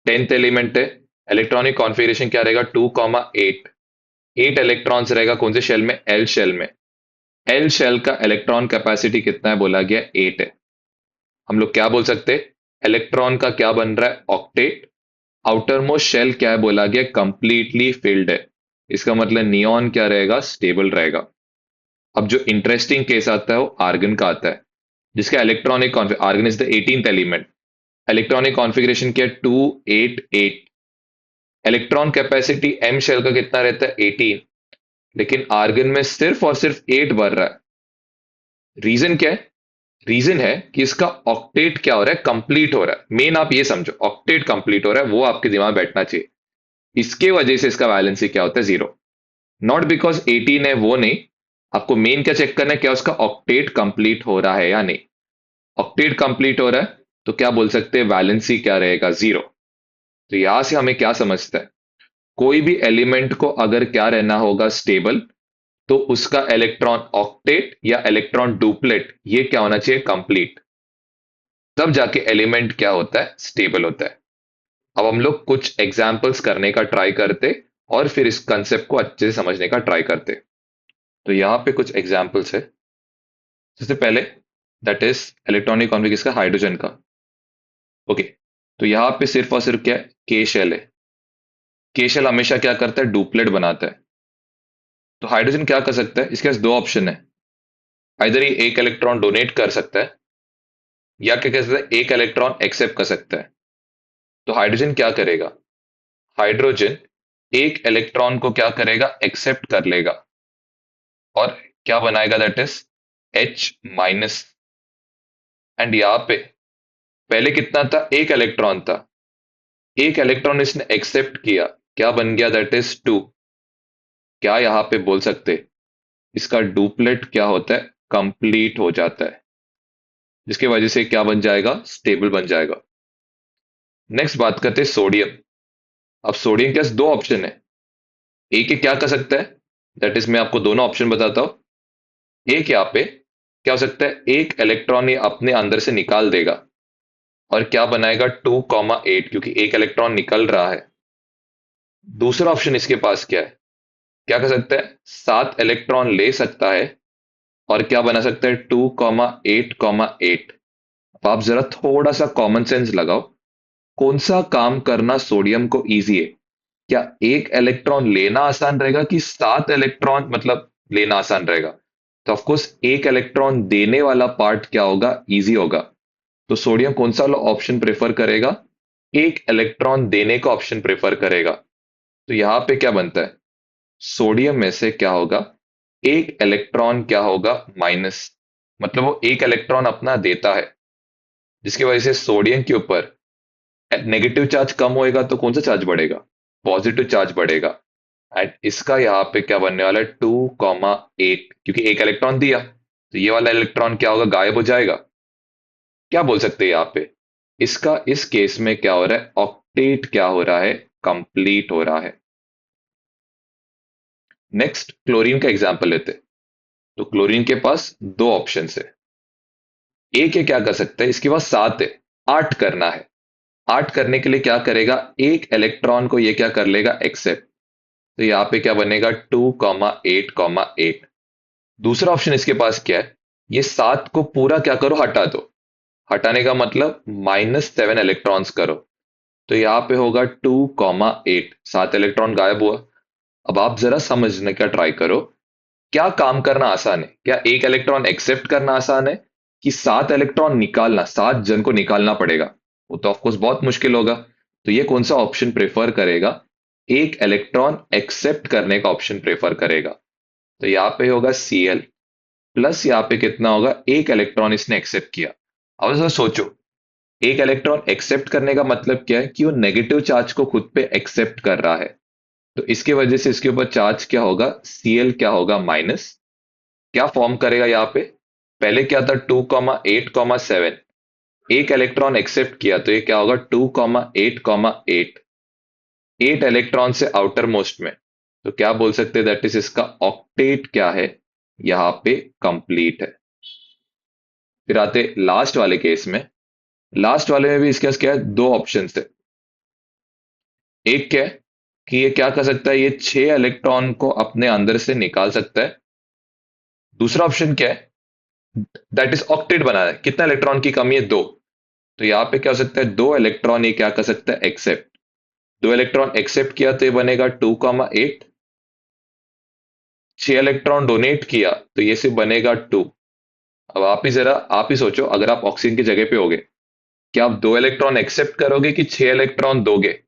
10th एलिमेंट है। इलेक्ट्रॉनिक कॉन्फ़िगरेशन क्या रहेगा? 2, 8। 8 इलेक्ट्रॉन्स रहेगा कौन से शेल में? एल शेल में। एल शेल का इलेक्ट्रॉन कैपेसिटी कितना है? बोला गया 8 है। हम लोग क्या बोल सकते हैं? इलेक्ट्रॉन का क्या बन रहा है? ऑक्टेट। आउटर मोस्ट शेल क्या है? बोला गया कंप्लीटली फिल्ड है। इसका मतलब नियॉन क्या रहेगा? स्टेबल रहेगा। अब जो इंटरेस्टिंग केस आता है वो आर्गन का आता है, जिसका electronic argon is the 18th element. Electronic configuration क्या है? 2, 8, 8। इलेक्ट्रॉन कैपेसिटी एम शेल का कितना रहता है? 18। लेकिन आर्गन में सिर्फ और सिर्फ 8 भर रहा है। रीजन क्या है? रीजन है कि इसका ऑक्टेट क्या हो रहा है? कंप्लीट हो रहा है। मेन आप ये समझो, ऑक्टेट कंप्लीट हो रहा है, वो आपके दिमाग में बैठना चाहिए। इसके वजह से इसका वैलेंसी क्या होता है? 0। नॉट बिकॉज 18 है वो नहीं, आपको मेन क्या चेक करना है? क्या उसका ऑक्टेट कंप्लीट हो रहा है या नहीं। ऑक्टेट कंप्लीट हो रहा है तो क्या बोल सकते हैं? वैलेंसी क्या रहेगा? 0। तो यहां से हमें क्या समझता है? कोई भी एलिमेंट को अगर क्या रहना होगा? स्टेबल, तो उसका इलेक्ट्रॉन ऑक्टेट या इलेक्ट्रॉन डुप्लेट ये क्या होना चाहिए? कंप्लीट। तब जाके एलिमेंट क्या होता है? स्टेबल होता है। अब हम लोग कुछ एग्जाम्पल्स करने का ट्राई करते और फिर इस कंसेप्ट को अच्छे से समझने का ट्राई करते। तो यहाँ पे कुछ एग्जाम्पल्स है। सबसे पहले दैट इज इलेक्ट्रॉनिक कॉन्फ़िगरेशन का हाइड्रोजन का। ओके, तो यहाँ पे सिर्फ और सिर्फ क्या है? के शेल है। के शेल हमेशा क्या करता है? डुप्लेट बनाता है। तो हाइड्रोजन क्या कर सकता है? इसके पास दो ऑप्शन है। इधर ही एक इलेक्ट्रॉन डोनेट कर सकता है, या क्या कह सकते हैं, एक इलेक्ट्रॉन एक्सेप्ट कर सकता है। तो हाइड्रोजन क्या करेगा, हाइड्रोजन एक इलेक्ट्रॉन को क्या करेगा, एक्सेप्ट कर लेगा और क्या बनाएगा, दैट इज H-। एंड यहां पे पहले कितना था, एक इलेक्ट्रॉन था, एक इलेक्ट्रॉन इसने एक्सेप्ट किया, क्या बन गया, दैट इज 2। क्या यहां पे बोल सकते, इसका डुप्लेट क्या होता है, कंप्लीट हो जाता है, जिसकी वजह से क्या बन जाएगा, स्टेबल बन जाएगा। नेक्स्ट बात करते हैं सोडियम। अब सोडियम के पास दो ऑप्शन है, एक ही क्या कर सकता है, दैट इज मैं आपको दोनों ऑप्शन बताता हूं। एक यहाँ पे क्या हो सकता है, एक इलेक्ट्रॉन ये अपने अंदर से निकाल देगा और क्या बनाएगा, 2,8, क्योंकि एक इलेक्ट्रॉन निकल रहा है। दूसरा ऑप्शन इसके पास क्या है, क्या कर सकता है, 7 इलेक्ट्रॉन ले सकता है और क्या बना सकता है, 2,8,8। अब आप जरा थोड़ा सा कॉमन सेंस लगाओ, कौन सा काम करना सोडियम को इजी है, क्या एक इलेक्ट्रॉन लेना आसान रहेगा कि 7 इलेक्ट्रॉन मतलब लेना आसान रहेगा। तो ऑफकोर्स एक इलेक्ट्रॉन देने वाला पार्ट क्या होगा, इजी होगा। तो सोडियम कौन सा वाला ऑप्शन प्रेफर करेगा, एक इलेक्ट्रॉन देने का ऑप्शन प्रेफर करेगा। तो यहां पे क्या बनता है, सोडियम में से क्या होगा, एक इलेक्ट्रॉन क्या होगा, माइनस, मतलब वो एक इलेक्ट्रॉन अपना देता है, जिसकी वजह से सोडियम के ऊपर नेगेटिव चार्ज कम होएगा तो कौन सा चार्ज बढ़ेगा, पॉजिटिव चार्ज बढ़ेगा। एंड इसका यहाँ पे क्या बनने वाला है, 2,8, क्योंकि एक इलेक्ट्रॉन दिया तो ये वाला इलेक्ट्रॉन क्या होगा, गायब हो जाएगा। क्या बोल सकते हैं यहाँ पे, इसका इस केस में क्या हो रहा है, ऑक्टेट क्या हो रहा है, कंप्लीट हो रहा है। नेक्स्ट क्लोरीन का एग्जांपल लेते हैं। तो क्लोरीन के पास दो ऑप्शन है, एक है क्या कर सकता है, इसके पास 7 है, 8 करना है। 8 करने के लिए क्या करेगा, एक इलेक्ट्रॉन को ये क्या कर लेगा, एक्सेप्ट। तो यहाँ पे क्या बनेगा, 2,8,8। दूसरा ऑप्शन इसके पास क्या है, ये 7 को पूरा क्या करो, हटा दो। हटाने का मतलब -7 इलेक्ट्रॉन्स करो। तो यहाँ पे होगा 2,8, 7 इलेक्ट्रॉन गायब हुआ। अब आप जरा समझने का ट्राई करो, क्या काम करना आसान है, क्या एक इलेक्ट्रॉन एक्सेप्ट करना आसान है कि 7 इलेक्ट्रॉन निकालना, 7 जन को निकालना पड़ेगा, वो तो ऑफकोर्स बहुत मुश्किल होगा। तो ये कौन सा ऑप्शन प्रेफर करेगा, एक इलेक्ट्रॉन एक्सेप्ट करने का ऑप्शन प्रेफर करेगा। तो यहाँ पे होगा Cl प्लस, यहाँ पे कितना होगा, एक इलेक्ट्रॉन इसने एक्सेप्ट किया। अब जरा सोचो, एक इलेक्ट्रॉन एक्सेप्ट करने का मतलब क्या है, कि वो नेगेटिव चार्ज को खुद पे एक्सेप्ट कर रहा है। तो इसके वजह से इसके ऊपर चार्ज क्या होगा, Cl क्या होगा, माइनस। क्या फॉर्म करेगा यहाँ पे, पहले क्या था, 2,8,7, एक इलेक्ट्रॉन एक्सेप्ट किया तो ये क्या होगा, 2,8,8, 8 इलेक्ट्रॉन से आउटर मोस्ट में। तो क्या बोल सकते हैं, दैट इज इसका ऑक्टेट क्या है, यहां पे कंप्लीट है। फिर आते लास्ट वाले केस में। लास्ट वाले में भी इसके पास क्या है, दो ऑप्शन है। एक क्या है कि ये क्या कर सकता है, ये 6 इलेक्ट्रॉन को अपने अंदर से निकाल सकता है। दूसरा ऑप्शन क्या है, दैट इज ऑक्टेट बनाना है, कितना इलेक्ट्रॉन की कमी है, दो। तो यहाँ पे क्या हो सकता है, दो इलेक्ट्रॉन ये क्या कर सकता है, एक्सेप्ट। दो इलेक्ट्रॉन एक्सेप्ट किया तो ये बनेगा 2,8। 6 इलेक्ट्रॉन डोनेट किया तो ये सिर्फ बनेगा 2। अब आप ही सोचो, अगर आप ऑक्सीजन की जगह पे होगे, क्या आप दो इलेक्ट्रॉन एक्सेप्ट करोगे कि 6 इलेक्ट्रॉन दोगे।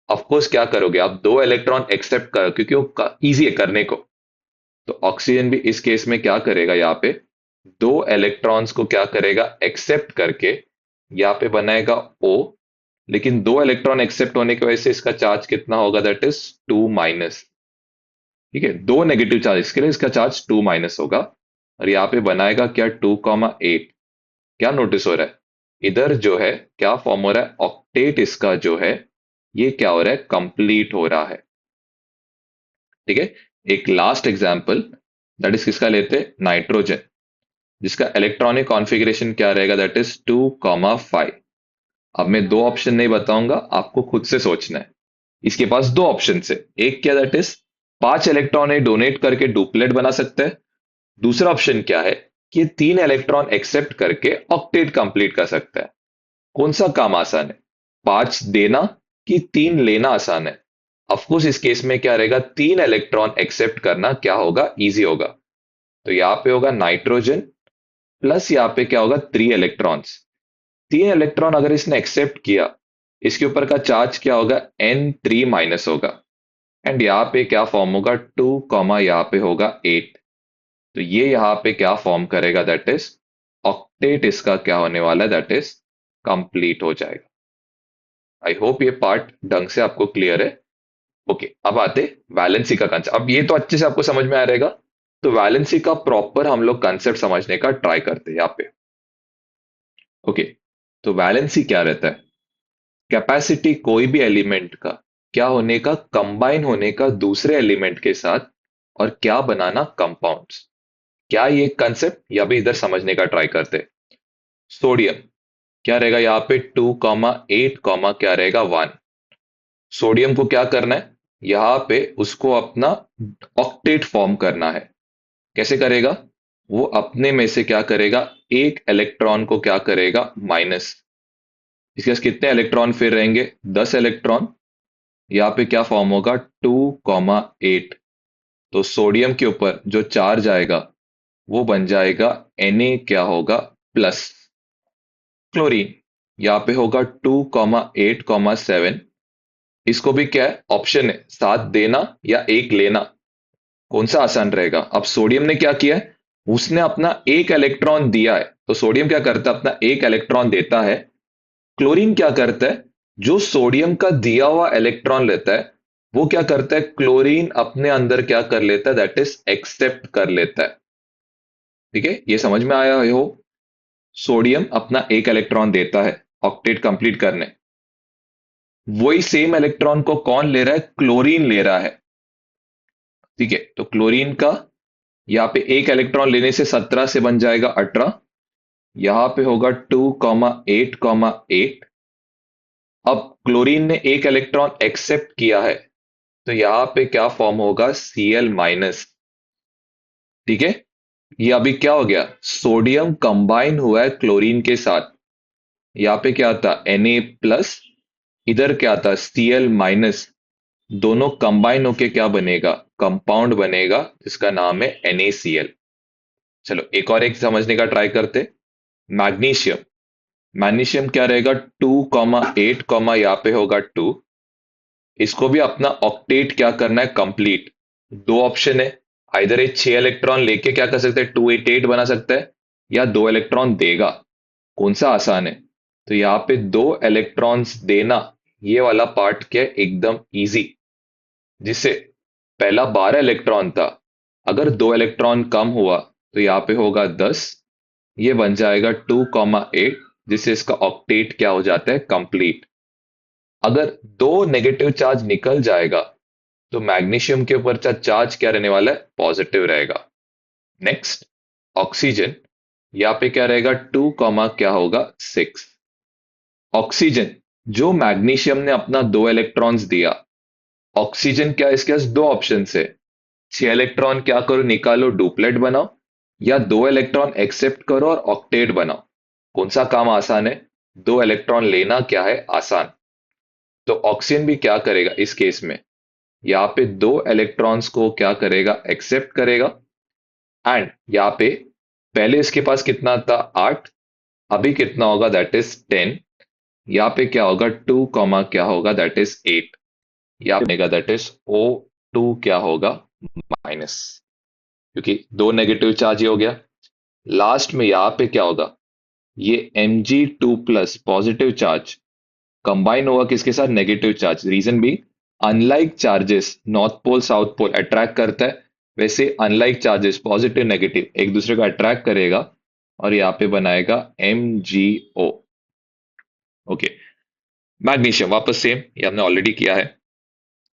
ऑफकोर्स क्या करोगे, आप दो इलेक्ट्रॉन एक्सेप्ट करो, क्योंकि वो इजी है करने को। तो ऑक्सीजन भी इस केस में क्या करेगा, यहाँ पे दो इलेक्ट्रॉन्स को क्या करेगा, एक्सेप्ट करके यहाँ पे बनाएगा O। लेकिन दो इलेक्ट्रॉन एक्सेप्ट होने की वजह से इसका चार्ज कितना होगा, दैट इज 2-। ठीक है, दो नेगेटिव चार्ज के लिए इसका चार्ज 2- होगा। और यहाँ पे बनाएगा क्या, 2,8। क्या नोटिस हो रहा है, इधर जो है क्या फॉर्म हो रहा है, ऑक्टेट इसका जो है ये क्या हो रहा है, कंप्लीट हो रहा है। ठीक है, एक लास्ट एग्जांपल, दैट इज किसका लेते हैं, नाइट्रोजन, जिसका इलेक्ट्रॉनिक कॉन्फ़िगरेशन क्या रहेगा, दैट इज 2,5। अब मैं दो ऑप्शन नहीं बताऊंगा, आपको खुद से सोचना है। इसके पास दो ऑप्शन है, एक क्या, दैट इज 5 इलेक्ट्रॉन डोनेट करके डुप्लेट बना सकते हैं। दूसरा ऑप्शन क्या है, कि 3 इलेक्ट्रॉन एक्सेप्ट करके ऑक्टेट कंप्लीट कर सकता है। कौन सा काम आसान है, 5 देना कि 3 लेना आसान है। ऑफकोर्स इस केस में क्या रहेगा, 3 इलेक्ट्रॉन एक्सेप्ट करना क्या होगा, इजी होगा। तो यहाँ पे होगा नाइट्रोजन प्लस यहाँ पे क्या होगा, 3 इलेक्ट्रॉन्स। तीन इलेक्ट्रॉन अगर इसने एक्सेप्ट किया, इसके ऊपर का चार्ज क्या होगा, N3 माइनस होगा। एंड यहाँ पे क्या फॉर्म होगा, 2 कॉमा यहाँ पे होगा 8। तो ये यहाँ पे क्या फॉर्म करेगा, दैट इज ऑक्टेट इसका क्या होने वाला है, दैट इज कंप्लीट हो जाएगा। आई होप ये पार्ट ढंग से आपको क्लियर है। ओके, अब आते वैलेंसी का कंसेप्ट। अब ये तो अच्छे से आपको समझ में आ रहेगा। तो वैलेंसी का प्रॉपर हम लोग कंसेप्ट समझने का ट्राई करते हैं यहाँ पे। ओके, तो वैलेंसी क्या रहता है, कैपेसिटी कोई भी एलिमेंट का क्या होने का, कंबाइन होने का दूसरे एलिमेंट के साथ, और क्या बनाना, कंपाउंड्स। क्या ये कंसेप्ट, या भी इधर समझने का ट्राई करते। सोडियम क्या रहेगा यहाँ पे, 2 8 क्या रहेगा 1। सोडियम को क्या करना है, यहाँ पे उसको अपना ऑक्टेट फॉर्म करना है। कैसे करेगा, वो अपने में से क्या करेगा, एक इलेक्ट्रॉन को क्या करेगा, माइनस। इसके पास कितने इलेक्ट्रॉन फिर रहेंगे, 10 इलेक्ट्रॉन। यहाँ पे क्या फॉर्म होगा, 2 8। तो सोडियम के ऊपर जो चार्ज आएगा वो बन जाएगा Na क्या होगा, प्लस। क्लोरीन यहाँ पे होगा 2 8 7। इसको भी क्या है, ऑप्शन है, साथ देना या एक लेना, कौन सा आसान रहेगा। अब सोडियम ने क्या किया है, उसने अपना एक इलेक्ट्रॉन दिया है, तो सोडियम क्या करता है, अपना एक इलेक्ट्रॉन देता है। क्लोरीन क्या करता है, जो सोडियम का दिया हुआ इलेक्ट्रॉन लेता है, वो क्या करता है, क्लोरीन अपने अंदर क्या कर लेता है, दैट इज एक्सेप्ट कर लेता है। ठीक है, ये समझ में आया हो। सोडियम अपना एक इलेक्ट्रॉन देता है ऑक्टेट कंप्लीट करने, वही सेम इलेक्ट्रॉन को कौन ले रहा है, क्लोरीन ले रहा है। ठीक है, तो क्लोरीन का यहाँ पे एक इलेक्ट्रॉन लेने से 17 से बन जाएगा 18। यहां पे होगा 2 8 8। अब क्लोरीन ने एक इलेक्ट्रॉन एक्सेप्ट किया है, तो यहां पे क्या फॉर्म होगा, Cl माइनस। ठीक है, ये अभी क्या हो गया, सोडियम कंबाइन हुआ है क्लोरीन के साथ। यहाँ पे क्या था, Na प्लस, इधर क्या था, Cl माइनस। दोनों कंबाइन होके क्या बनेगा, कंपाउंड बनेगा, जिसका नाम है NaCl। चलो एक और एक समझने का ट्राई करते। मैग्नीशियम, मैग्नीशियम क्या रहेगा, 2 8 यहाँ पे होगा 2। इसको भी अपना ऑक्टेट क्या करना है, कंप्लीट। दो ऑप्शन है, आइधर ये 6 इलेक्ट्रॉन लेके क्या कर सकते हैं, 288 बना सकता है, या दो इलेक्ट्रॉन देगा। कौन सा आसान है, तो यहाँ पे दो इलेक्ट्रॉन्स देना, ये वाला पार्ट क्या है, एकदम इजी। जिससे पहला 12 इलेक्ट्रॉन था, अगर दो इलेक्ट्रॉन कम हुआ तो यहाँ पे होगा 10। ये बन जाएगा 2 8, जिससे इसका ऑक्टेट क्या हो जाता है, कंप्लीट। अगर दो नेगेटिव चार्ज निकल जाएगा, तो मैग्नीशियम के ऊपर चार्ज क्या रहने वाला है, पॉजिटिव रहेगा। नेक्स्ट, ऑक्सीजन, यहाँ पे क्या रहेगा, 2 क्या होगा 6। ऑक्सीजन, जो मैग्नीशियम ने अपना दो इलेक्ट्रॉन्स दिया, ऑक्सीजन क्या, इसके पास दो ऑप्शन है, 6 इलेक्ट्रॉन क्या करो, निकालो, डुप्लेट बनाओ, या दो इलेक्ट्रॉन एक्सेप्ट करो और ऑक्टेट बनाओ। कौन सा काम आसान है, दो इलेक्ट्रॉन लेना क्या है, आसान। तो ऑक्सीजन भी क्या करेगा इस केस में, यहाँ पे दो इलेक्ट्रॉन्स को क्या करेगा, एक्सेप्ट करेगा। एंड यहाँ पे पहले इसके पास कितना था, 8। अभी कितना होगा, दैट इज 10। यहाँ पे क्या होगा, 2 क्या होगा, दैट इज 8। यहाँ बनेगा, दैट इज O2 क्या होगा, माइनस, क्योंकि दो नेगेटिव चार्ज ये हो गया। लास्ट में यहाँ पे क्या होगा, ये Mg2 plus positive charge combine होगा किसके साथ, नेगेटिव चार्ज। रीजन भी, unlike charges north pole south pole attract करता है, वैसे अनलाइक चार्जेस पॉजिटिव नेगेटिव एक दूसरे को अट्रैक्ट करेगा, और यहाँ पे बनाएगा MgO। ओके, मैग्नीशियम वापस सेम, ये हमने ऑलरेडी किया है।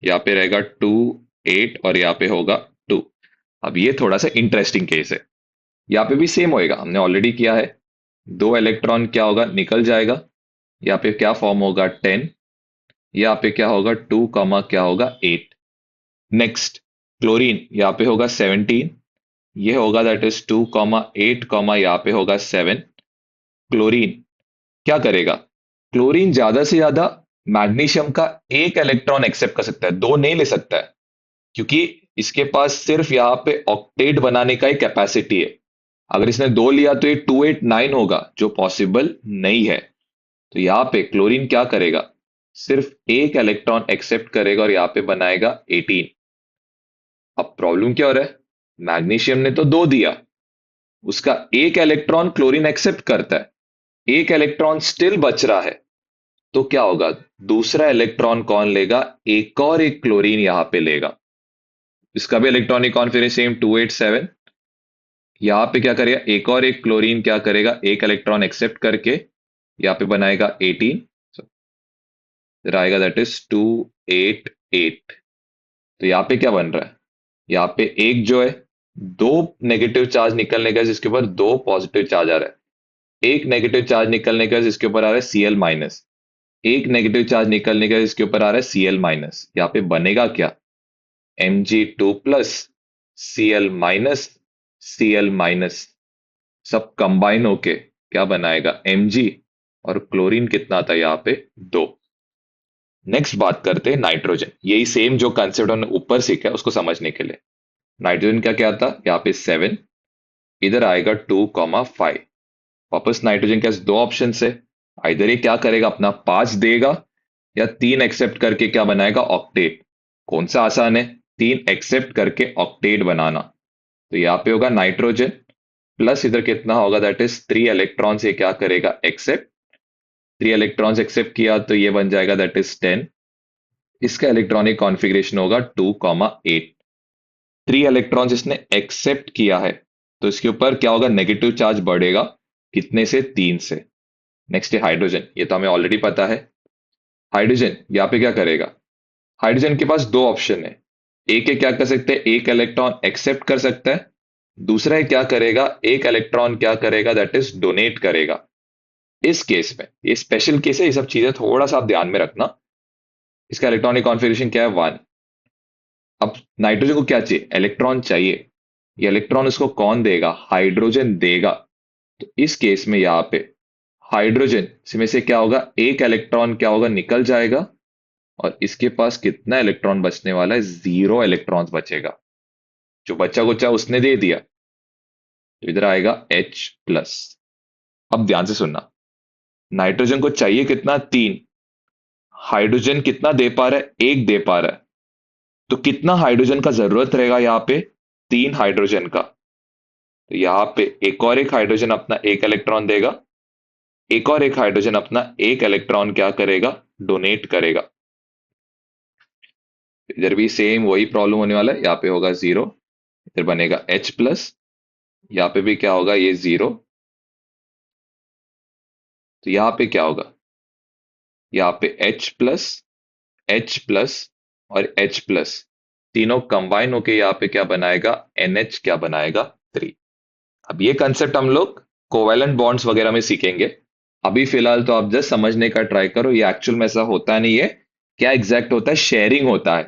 यहाँ पे रहेगा 2 8 और यहाँ पे होगा 2। अब ये थोड़ा सा इंटरेस्टिंग केस है, यहाँ पे भी सेम होएगा, हमने ऑलरेडी किया है। दो इलेक्ट्रॉन क्या होगा, निकल जाएगा। यहाँ पे क्या फॉर्म होगा, 10। यहाँ पे क्या होगा, 2 क्या होगा 8। नेक्स्ट, क्लोरीन यहाँ पे होगा 17। ये होगा दैट इज 2 8 यहाँ पे होगा 7। क्लोरीन क्या करेगा, क्लोरीन ज्यादा से ज्यादा मैग्नीशियम का एक इलेक्ट्रॉन एक्सेप्ट कर सकता है, दो नहीं ले सकता है, क्योंकि इसके पास सिर्फ यहाँ पे ऑक्टेट बनाने का ही कैपेसिटी है। अगर इसने दो लिया तो ये 289 होगा, जो पॉसिबल नहीं है। तो यहाँ पे क्लोरीन क्या करेगा, सिर्फ एक इलेक्ट्रॉन एक्सेप्ट करेगा और यहाँ पे बनाएगा 18। अब प्रॉब्लम क्या हो रहा है, मैग्नीशियम ने तो दो दिया, उसका एक इलेक्ट्रॉन क्लोरीन एक्सेप्ट करता है, एक इलेक्ट्रॉन स्टिल बच रहा है। तो क्या होगा, दूसरा इलेक्ट्रॉन कौन लेगा, एक और एक क्लोरीन यहां पे लेगा। इसका भी इलेक्ट्रॉनिक कॉन्फिगरेशन सेम 287। यहां पे क्या करेगा, एक और एक क्लोरीन क्या करेगा, एक इलेक्ट्रॉन एक्सेप्ट करके यहाँ पे बनाएगा 18, फिर आएगा दैट इज 288। तो यहाँ पे क्या बन रहा है, यहाँ पे एक जो है, दो नेगेटिव चार्ज निकलने का जिसके ऊपर दो पॉजिटिव चार्ज आ रहा है, एक नेगेटिव चार्ज निकलने का जिसके ऊपर आ रहा है Cl माइनस, एक नेगेटिव चार्ज निकलने का जिसके ऊपर आ रहा है Cl माइनस। यहाँ पे बनेगा क्या, Mg2 plus Cl minus, Cl minus, सब कंबाइन होके क्या बनाएगा Mg, और क्लोरीन कितना था यहाँ पे, दो। नेक्स्ट बात करते हैं नाइट्रोजन, यही सेम जो कंसेप्ट हमने ऊपर सीखा है उसको समझने के लिए। नाइट्रोजन का क्या था, यहाँ पे 7, इधर आएगा 2,5। वापस नाइट्रोजन के पास दो ऑप्शन है, इधर ये क्या करेगा, अपना 5 देगा, या 3 एक्सेप्ट करके क्या बनाएगा, ऑक्टेट। कौन सा आसान है, 3 एक्सेप्ट करके ऑक्टेट बनाना। तो यहाँ पे होगा नाइट्रोजन प्लस इधर कितना होगा, दैट इज 3 इलेक्ट्रॉन से क्या करेगा, एक्सेप्ट। 3 इलेक्ट्रॉन्स एक्सेप्ट किया तो ये बन जाएगा दैट इज 10। इसका इलेक्ट्रॉनिक कॉन्फ़िगरेशन होगा 2,8। 3 इलेक्ट्रॉन्स इसने एक्सेप्ट किया है, तो इसके ऊपर क्या होगा, नेगेटिव चार्ज बढ़ेगा, कितने से, 3 से। नेक्स्ट है हाइड्रोजन, ये तो हमें ऑलरेडी पता है। हाइड्रोजन यहाँ पे क्या करेगा, हाइड्रोजन के पास दो ऑप्शन है, एक है क्या कर सकते हैं, एक इलेक्ट्रॉन एक्सेप्ट कर सकता है, दूसरा है क्या करेगा, एक इलेक्ट्रॉन क्या करेगा, दैट इज डोनेट करेगा। इस केस में ये स्पेशल केस है, ये सब चीजें थोड़ा सा आप ध्यान में रखना। इसका इलेक्ट्रॉनिक कॉन्फ़िगरेशन क्या है, 1। अब नाइट्रोजन को क्या चाहिए, इलेक्ट्रॉन चाहिए, ये इलेक्ट्रॉन उसको कौन देगा, हाइड्रोजन देगा। तो इस केस में यहाँ पे हाइड्रोजन में से क्या होगा, एक इलेक्ट्रॉन क्या होगा, निकल जाएगा, और इसके पास कितना इलेक्ट्रॉन बचने वाला है, 0 इलेक्ट्रॉन बचेगा। जो बच्चा कुचा उसने दे दिया, तो इधर आएगा H+। अब ध्यान से सुनना, नाइट्रोजन को चाहिए कितना, 3, हाइड्रोजन कितना दे पा रहा है, एक दे पा रहा है। तो कितना हाइड्रोजन का जरूरत रहेगा यहाँ पे, 3 हाइड्रोजन का। तो यहाँ पे एक और एक हाइड्रोजन अपना एक इलेक्ट्रॉन देगा, एक और एक हाइड्रोजन अपना एक इलेक्ट्रॉन क्या करेगा, डोनेट करेगा। इधर भी सेम वही प्रॉब्लम होने वाला है, यहाँ पे होगा 0, इधर बनेगा H+, यहाँ पे भी क्या होगा, ये 0। तो यहाँ पे क्या होगा, यहाँ पे H+, और H+, तीनों कंबाइन होके यहाँ पे क्या बनाएगा, NH क्या बनाएगा, 3। अब ये कंसेप्ट हम लोग कोवेलेंट बॉन्ड्स वगैरह में सीखेंगे। अभी फिलहाल तो आप जस्ट समझने का ट्राई करो, ये एक्चुअल में ऐसा होता नहीं है, क्या एग्जैक्ट होता है, शेयरिंग होता है।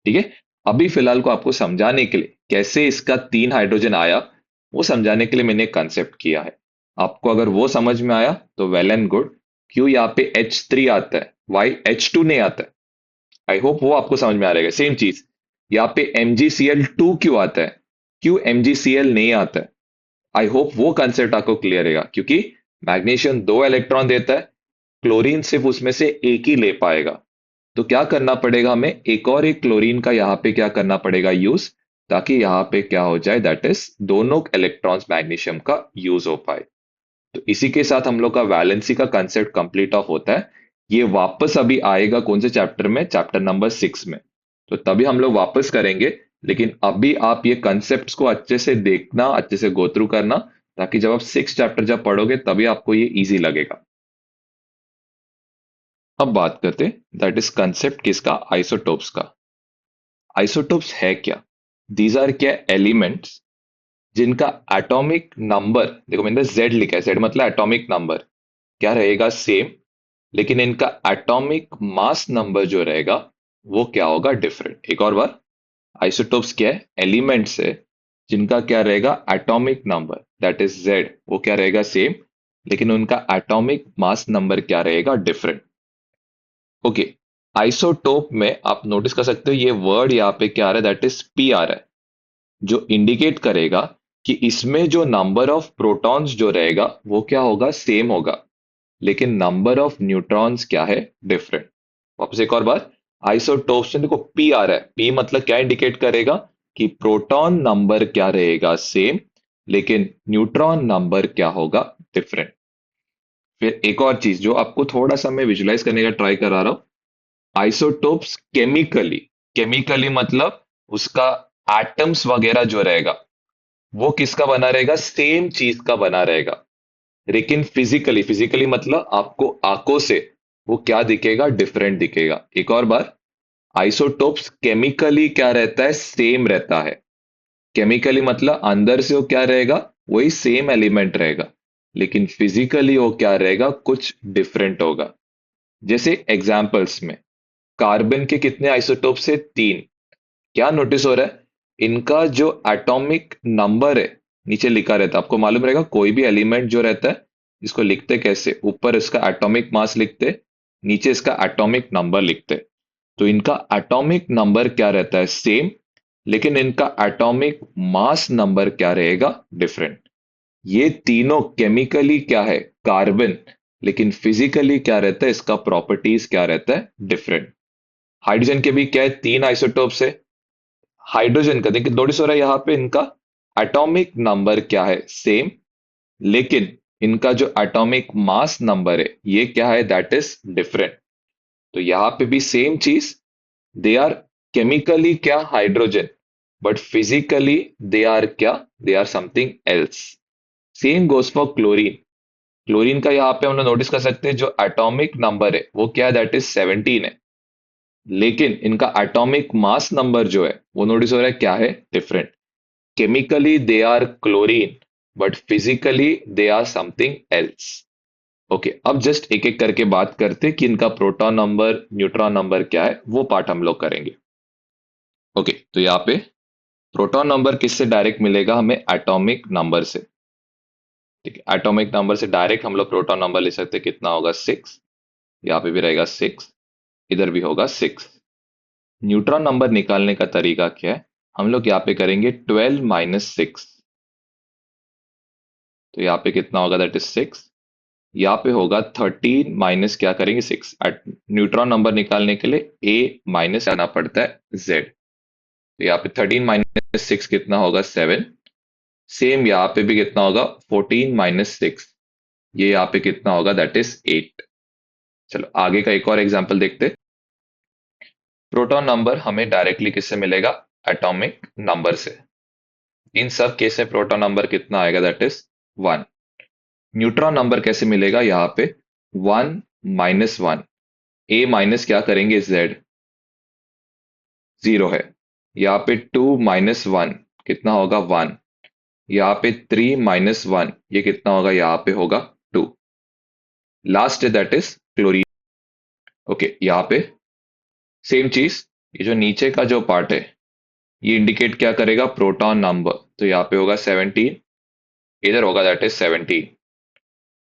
ठीक है, अभी फिलहाल को आपको समझाने के लिए कैसे इसका 3 हाइड्रोजन आया, वो समझाने के लिए मैंने कंसेप्ट किया है। आपको अगर वो समझ में आया तो वेल एंड गुड। क्यों यहाँ पे H3 आता है, वाई H2 नहीं आता है, आई होप वो आपको समझ में आ रहेगा। सेम चीज यहाँ पे MgCl2 क्यों आता है, क्यों MgCl नहीं आता है, आई होप वो कंसेप्ट आपको क्लियर रहेगा। क्योंकि मैग्नीशियम 2 इलेक्ट्रॉन देता है, क्लोरीन सिर्फ उसमें से एक ही ले पाएगा। तो क्या करना पड़ेगा हमें, एक और एक क्लोरीन का यहाँ पे क्या करना पड़ेगा, यूज, ताकि यहाँ पे क्या हो जाए, दैट इज दोनों इलेक्ट्रॉन्स मैग्नीशियम का यूज हो पाए। तो इसी के साथ हम लोग का वैलेंसी का कंसेप्ट कंप्लीट ऑफ होता है। ये वापस अभी आएगा कौन से चैप्टर में, चैप्टर नंबर 6 में। तो तभी हम लोग वापस करेंगे, लेकिन अभी आप ये कंसेप्ट को अच्छे से देखना, अच्छे से गो थ्रू करना, ताकि जब आप 6 चैप्टर जब पढ़ोगे तभी आपको ये इजी लगेगा। अब बात करते हैं दैट इज कंसेप्ट किसका, आइसोटोप्स का। आइसोटोप्स है क्या, दीज आर क्या, एलिमेंट्स जिनका एटॉमिक नंबर, देखो मैंने जेड लिखा है, जेड मतलब एटॉमिक नंबर क्या रहेगा, सेम, लेकिन इनका एटॉमिक मास नंबर जो रहेगा वो क्या होगा, डिफरेंट। एक और बार, आइसोटोप्स क्या है, एलिमेंट्स है जिनका क्या रहेगा, atomic number that is Z, वो क्या रहेगा, सेम, लेकिन उनका एटॉमिक मास नंबर क्या रहेगा, डिफरेंट। ओके, आइसोटोप में आप नोटिस कर सकते हो ये वर्ड यहाँ पे क्या आ रहा है, दैट इज पी आ रहा है, जो इंडिकेट करेगा कि इसमें जो नंबर ऑफ प्रोटॉन्स जो रहेगा वो क्या होगा, सेम होगा। लेकिन नंबर ऑफ न्यूट्रॉन्स क्या है, डिफरेंट। वापस एक और बार, आइसोटोप्स में देखो पी आ रहा है, पी मतलब क्या इंडिकेट करेगा कि प्रोटॉन नंबर क्या रहेगा, सेम, लेकिन न्यूट्रॉन नंबर क्या होगा, डिफरेंट। फिर एक और चीज जो आपको थोड़ा सा मैं विजुलाइज करने का ट्राई करा रहा हूं, आइसोटोप्स केमिकली, केमिकली मतलब उसका एटम्स वगैरह जो रहेगा वो किसका बना रहेगा, सेम चीज का बना रहेगा। लेकिन फिजिकली, फिजिकली मतलब आपको आंखों से वो क्या दिखेगा, डिफरेंट दिखेगा। एक और बार, आइसोटोप्स केमिकली क्या रहता है, सेम रहता है। केमिकली मतलब अंदर से वो क्या रहेगा, वही सेम एलिमेंट रहेगा, लेकिन फिजिकली वो क्या रहेगा, कुछ डिफरेंट होगा। जैसे एग्जाम्पल्स में, कार्बन के कितने आइसोटोप्स है, 3। क्या नोटिस हो रहा है, इनका जो एटॉमिक नंबर है नीचे लिखा रहता है। आपको मालूम रहेगा कोई भी एलिमेंट जो रहता है इसको लिखते कैसे, ऊपर इसका एटॉमिक मास लिखते, नीचे इसका एटॉमिक नंबर लिखते। तो इनका एटॉमिक नंबर क्या रहता है, सेम, लेकिन इनका एटॉमिक मास नंबर क्या रहेगा, डिफरेंट। ये तीनों केमिकली क्या है, कार्बन, लेकिन फिजिकली क्या रहता है, इसका प्रॉपर्टीज क्या रहता है, डिफरेंट। हाइड्रोजन के भी क्या है, 3 आइसोटोप्स है। हाइड्रोजन का देखिए नोटिस हो रहा है यहाँ पे इनका एटॉमिक नंबर क्या है, सेम, लेकिन इनका जो एटॉमिक मास नंबर है ये क्या है, दैट इज डिफरेंट। तो यहाँ पे भी सेम चीज, दे आर केमिकली क्या, hydrogen, but physically they are क्या, they are something else. Same goes for chlorine. Chlorine का यहाँ पे हम लोग नोटिस कर सकते हैं जो एटॉमिक नंबर है वो क्या है, दैट इज 17 है, लेकिन इनका एटॉमिक मास नंबर जो है वो नोटिस हो रहा है क्या है, different. Chemically they are chlorine, but physically they are something else. Okay, अब जस्ट एक एक करके बात करते हैं कि इनका प्रोटॉन नंबर, न्यूट्रॉन नंबर क्या है, वो पार्ट हम लोग करेंगे। ओके, तो यहाँ पे प्रोटॉन नंबर किससे डायरेक्ट मिलेगा, हमें एटॉमिक नंबर से। ठीक है, एटॉमिक नंबर से डायरेक्ट हम लोग प्रोटॉन नंबर ले सकते हैं, कितना होगा, 6। यहाँ पे भी रहेगा 6, इधर भी होगा 6। न्यूट्रॉन नंबर निकालने का तरीका क्या है, हम लोग यहाँ पे करेंगे 12 - 6। तो यहाँ पे कितना होगा, दैट इज 6। यहाँ पे होगा 13 माइनस क्या करेंगे, 6। न्यूट्रॉन नंबर निकालने के लिए ए माइनस आना पड़ता है जेड। तो यहाँ पे 13 - 6 कितना होगा, 7। सेम यहाँ पे भी कितना होगा, 14 - 6, ये यहाँ पे कितना होगा, दैट इज 8। चलो आगे का एक और एग्जांपल देखते हैं। प्रोटॉन नंबर हमें डायरेक्टली किससे मिलेगा, एटॉमिक नंबर से। इन सब केस में प्रोटॉन नंबर कितना आएगा, दैट इज 1। न्यूट्रॉन नंबर कैसे मिलेगा, यहाँ पे 1 - 1, ए माइनस क्या करेंगे, जेड, 0 है। यहाँ पे 2 - 1 कितना होगा, 1। यहाँ पे 3 - 1 ये कितना होगा, यहाँ पे होगा 2। लास्ट है दैट इज क्लोरीन। ओके, यहाँ पे सेम चीज, ये जो नीचे का जो पार्ट है ये इंडिकेट क्या करेगा, प्रोटॉन नंबर। तो यहाँ पे होगा 17, इधर होगा दैट इज 17।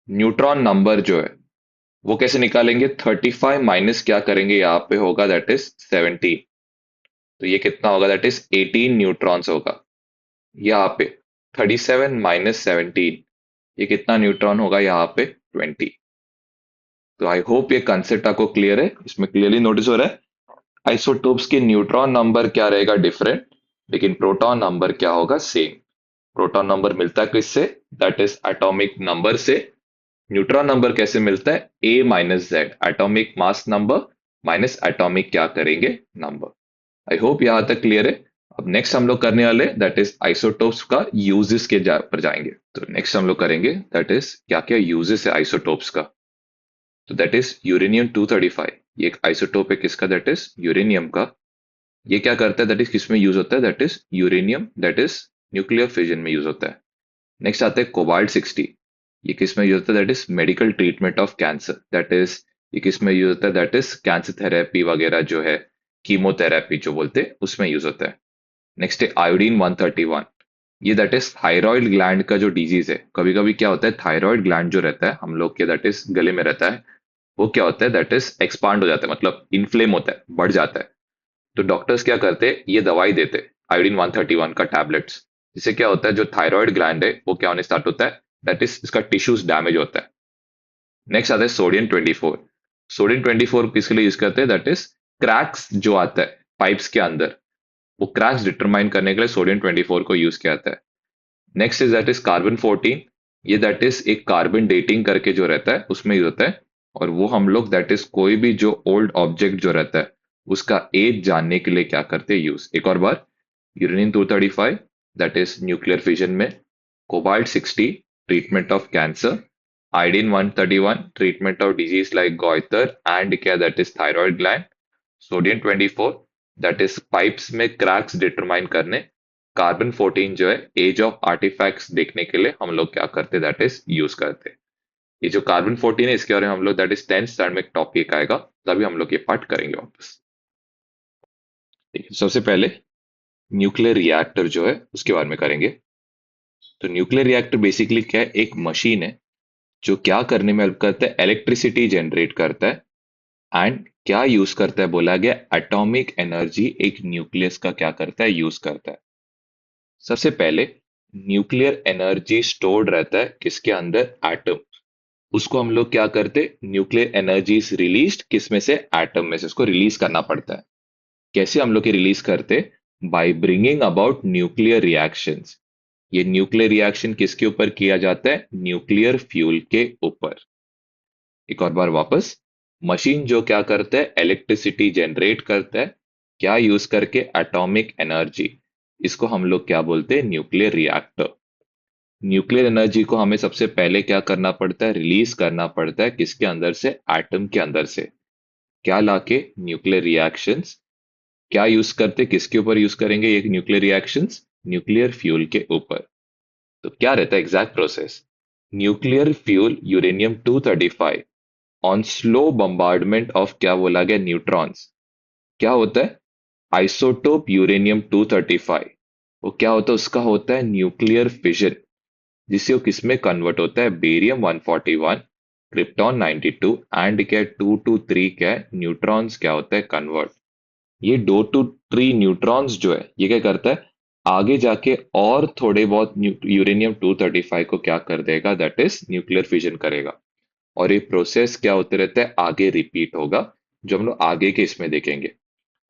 न्यूट्रॉन नंबर जो है वो कैसे निकालेंगे, 35 माइनस क्या करेंगे, यहाँ पे होगा दैट इज 17। तो ये कितना होगा, दैट इज 18 न्यूट्रॉन्स होगा। यहाँ पे 37 - 17 ये कितना न्यूट्रॉन होगा, यहाँ पे 20। तो आई होप ये कंसेप्ट आपको क्लियर है, इसमें क्लियरली नोटिस हो रहा है आइसोटोप्स के न्यूट्रॉन नंबर क्या रहेगा, डिफरेंट, लेकिन प्रोटॉन नंबर क्या होगा, सेम। प्रोटॉन नंबर मिलता है किससे, दैट इज एटॉमिक नंबर से। न्यूट्रॉन नंबर कैसे मिलता है, A minus Z, atomic mass number minus atomic क्या करेंगे, नंबर। आई होप यहां तक क्लियर है। अब नेक्स्ट हम लोग करने वाले दैट इज आइसोटोप्स का यूजेस के पर जाएंगे। तो नेक्स्ट हम लोग करेंगे दैट इज क्या क्या यूजेस है आइसोटोप्स का। तो दैट इज यूरेनियम 235, ये एक आइसोटोप है किसका, दैट इज यूरेनियम का। ये क्या करता है, दैट इज किसमें यूज होता है, that is uranium, that is nuclear fission में यूज होता है। नेक्स्ट आता है कोबाल्ट 60, ये किस में यूज होता है, that is medical treatment of cancer, that is ये किस में यूज होता है, दैट इज कैंसर थेरेपी वगैरह जो है, कीमोथेरेपी जो बोलते हैं उसमें यूज होता है। नेक्स्ट है आयोडीन 131, ये दैट इज थायराइड ग्लैंड का जो डिजीज है। कभी कभी क्या होता है, थायराइड ग्लैंड जो रहता है हम लोग के, दैट इज गले में रहता है, वो क्या होता है, दैट इज एक्सपांड हो जाता है, मतलब इन्फ्लेम होता है, बढ़ जाता है। तो डॉक्टर्स क्या करते हैं, ये दवाई देते हैं आयोडीन 131 का टैबलेट्स। जिससे क्या होता है, जो थायराइड ग्लैंड है वो क्या होने स्टार्ट होता है, दैट इज इसका टिश्यूज डैमेज होता है। नेक्स्ट आता है सोडियम 24। सोडियम 24 किसके लिए यूज करते हैं? दैट इज क्रैक्स जो आता है पाइप्स के अंदर, वो क्रैक्स डिटरमाइन करने के लिए सोडियम 24 को यूज किया जाता है। Next is that is carbon 14। ये दैट इज एक कार्बन डेटिंग करके जो रहता है उसमें यूज होता है। और वो हम लोग दैट इज कोई भी जो ओल्ड ऑब्जेक्ट जो रहता है उसका एज जानने के लिए क्या करते हैं यूज। एक और बार, uranium 235 that is nuclear fission में, cobalt 60 treatment of cancer, iodine 131 treatment of disease like goitre and क्या that is thyroid gland, sodium 24 that is pipes में क्रैक्स डिटरमाइन करने, कार्बन 14 जो है एज ऑफ आर्टिफैक्ट्स देखने के लिए हम लोग क्या करते दैट इज यूज करते हैं। ये जो कार्बन 14 है इसके बारे में हम लोग दैट इज 10th स्टैंडर्ड में एक टॉपिक आएगा, तभी हम लोग ये पार्ट करेंगे वापस। ठीक है, सबसे पहले न्यूक्लियर रिएक्टर जो है उसके बारे में करेंगे। तो न्यूक्लियर रिएक्टर बेसिकली क्या है? एक मशीन है जो क्या करने में हेल्प करता है? इलेक्ट्रिसिटी जनरेट करता है। एंड क्या यूज करता है? बोला गया एटॉमिक एनर्जी एक न्यूक्लियस का क्या करता है? यूज करता है। सबसे पहले न्यूक्लियर एनर्जी स्टोर्ड रहता है किसके अंदर? एटम। उसको हम लोग क्या करते? न्यूक्लियर एनर्जी इज रिलीज्ड किस में से? एटम में से। उसको रिलीज करना पड़ता है। कैसे हम लोग ये रिलीज करते? By bringing about nuclear reactions. ये न्यूक्लियर रिएक्शन किसके ऊपर किया जाता है? न्यूक्लियर फ्यूल के ऊपर। एक और बार वापस, मशीन जो क्या करता है? इलेक्ट्रिसिटी जनरेट करता है। क्या यूज करके? Atomic energy. इसको हम लोग क्या बोलते हैं? Nuclear reactor. न्यूक्लियर एनर्जी को हमें सबसे पहले क्या करना पड़ता है? रिलीज करना पड़ता है किसके अंदर से? एटम के अंदर से। क्या लाके? Nuclear reactions. क्या यूज करते? किसके ऊपर यूज करेंगे ये न्यूक्लियर रिएक्शंस? न्यूक्लियर फ्यूल के ऊपर। तो क्या रहता है exact process? Nuclear fuel uranium 235 on slow bombardment of क्या बोला गया? न्यूट्रॉन्स। क्या होता है? Isotope uranium 235। वो क्या होता है? उसका होता है न्यूक्लियर फिजन, जिससे वो किसमें कन्वर्ट होता है? बेरियम 141, क्रिप्टॉन 92 एंड क्या 2 to 3 क्या न्यूट्रॉन्स क्या होता है? कन्वर्ट। ये 2 to 3 न्यूट्रॉन्स जो है ये क्या करता है? आगे जाके और थोड़े बहुत यूरेनियम 235 को क्या कर देगा? दैट इज न्यूक्लियर फिजन करेगा। और ये प्रोसेस क्या होते रहता है? आगे रिपीट होगा, जो हम लोग आगे के इसमें देखेंगे।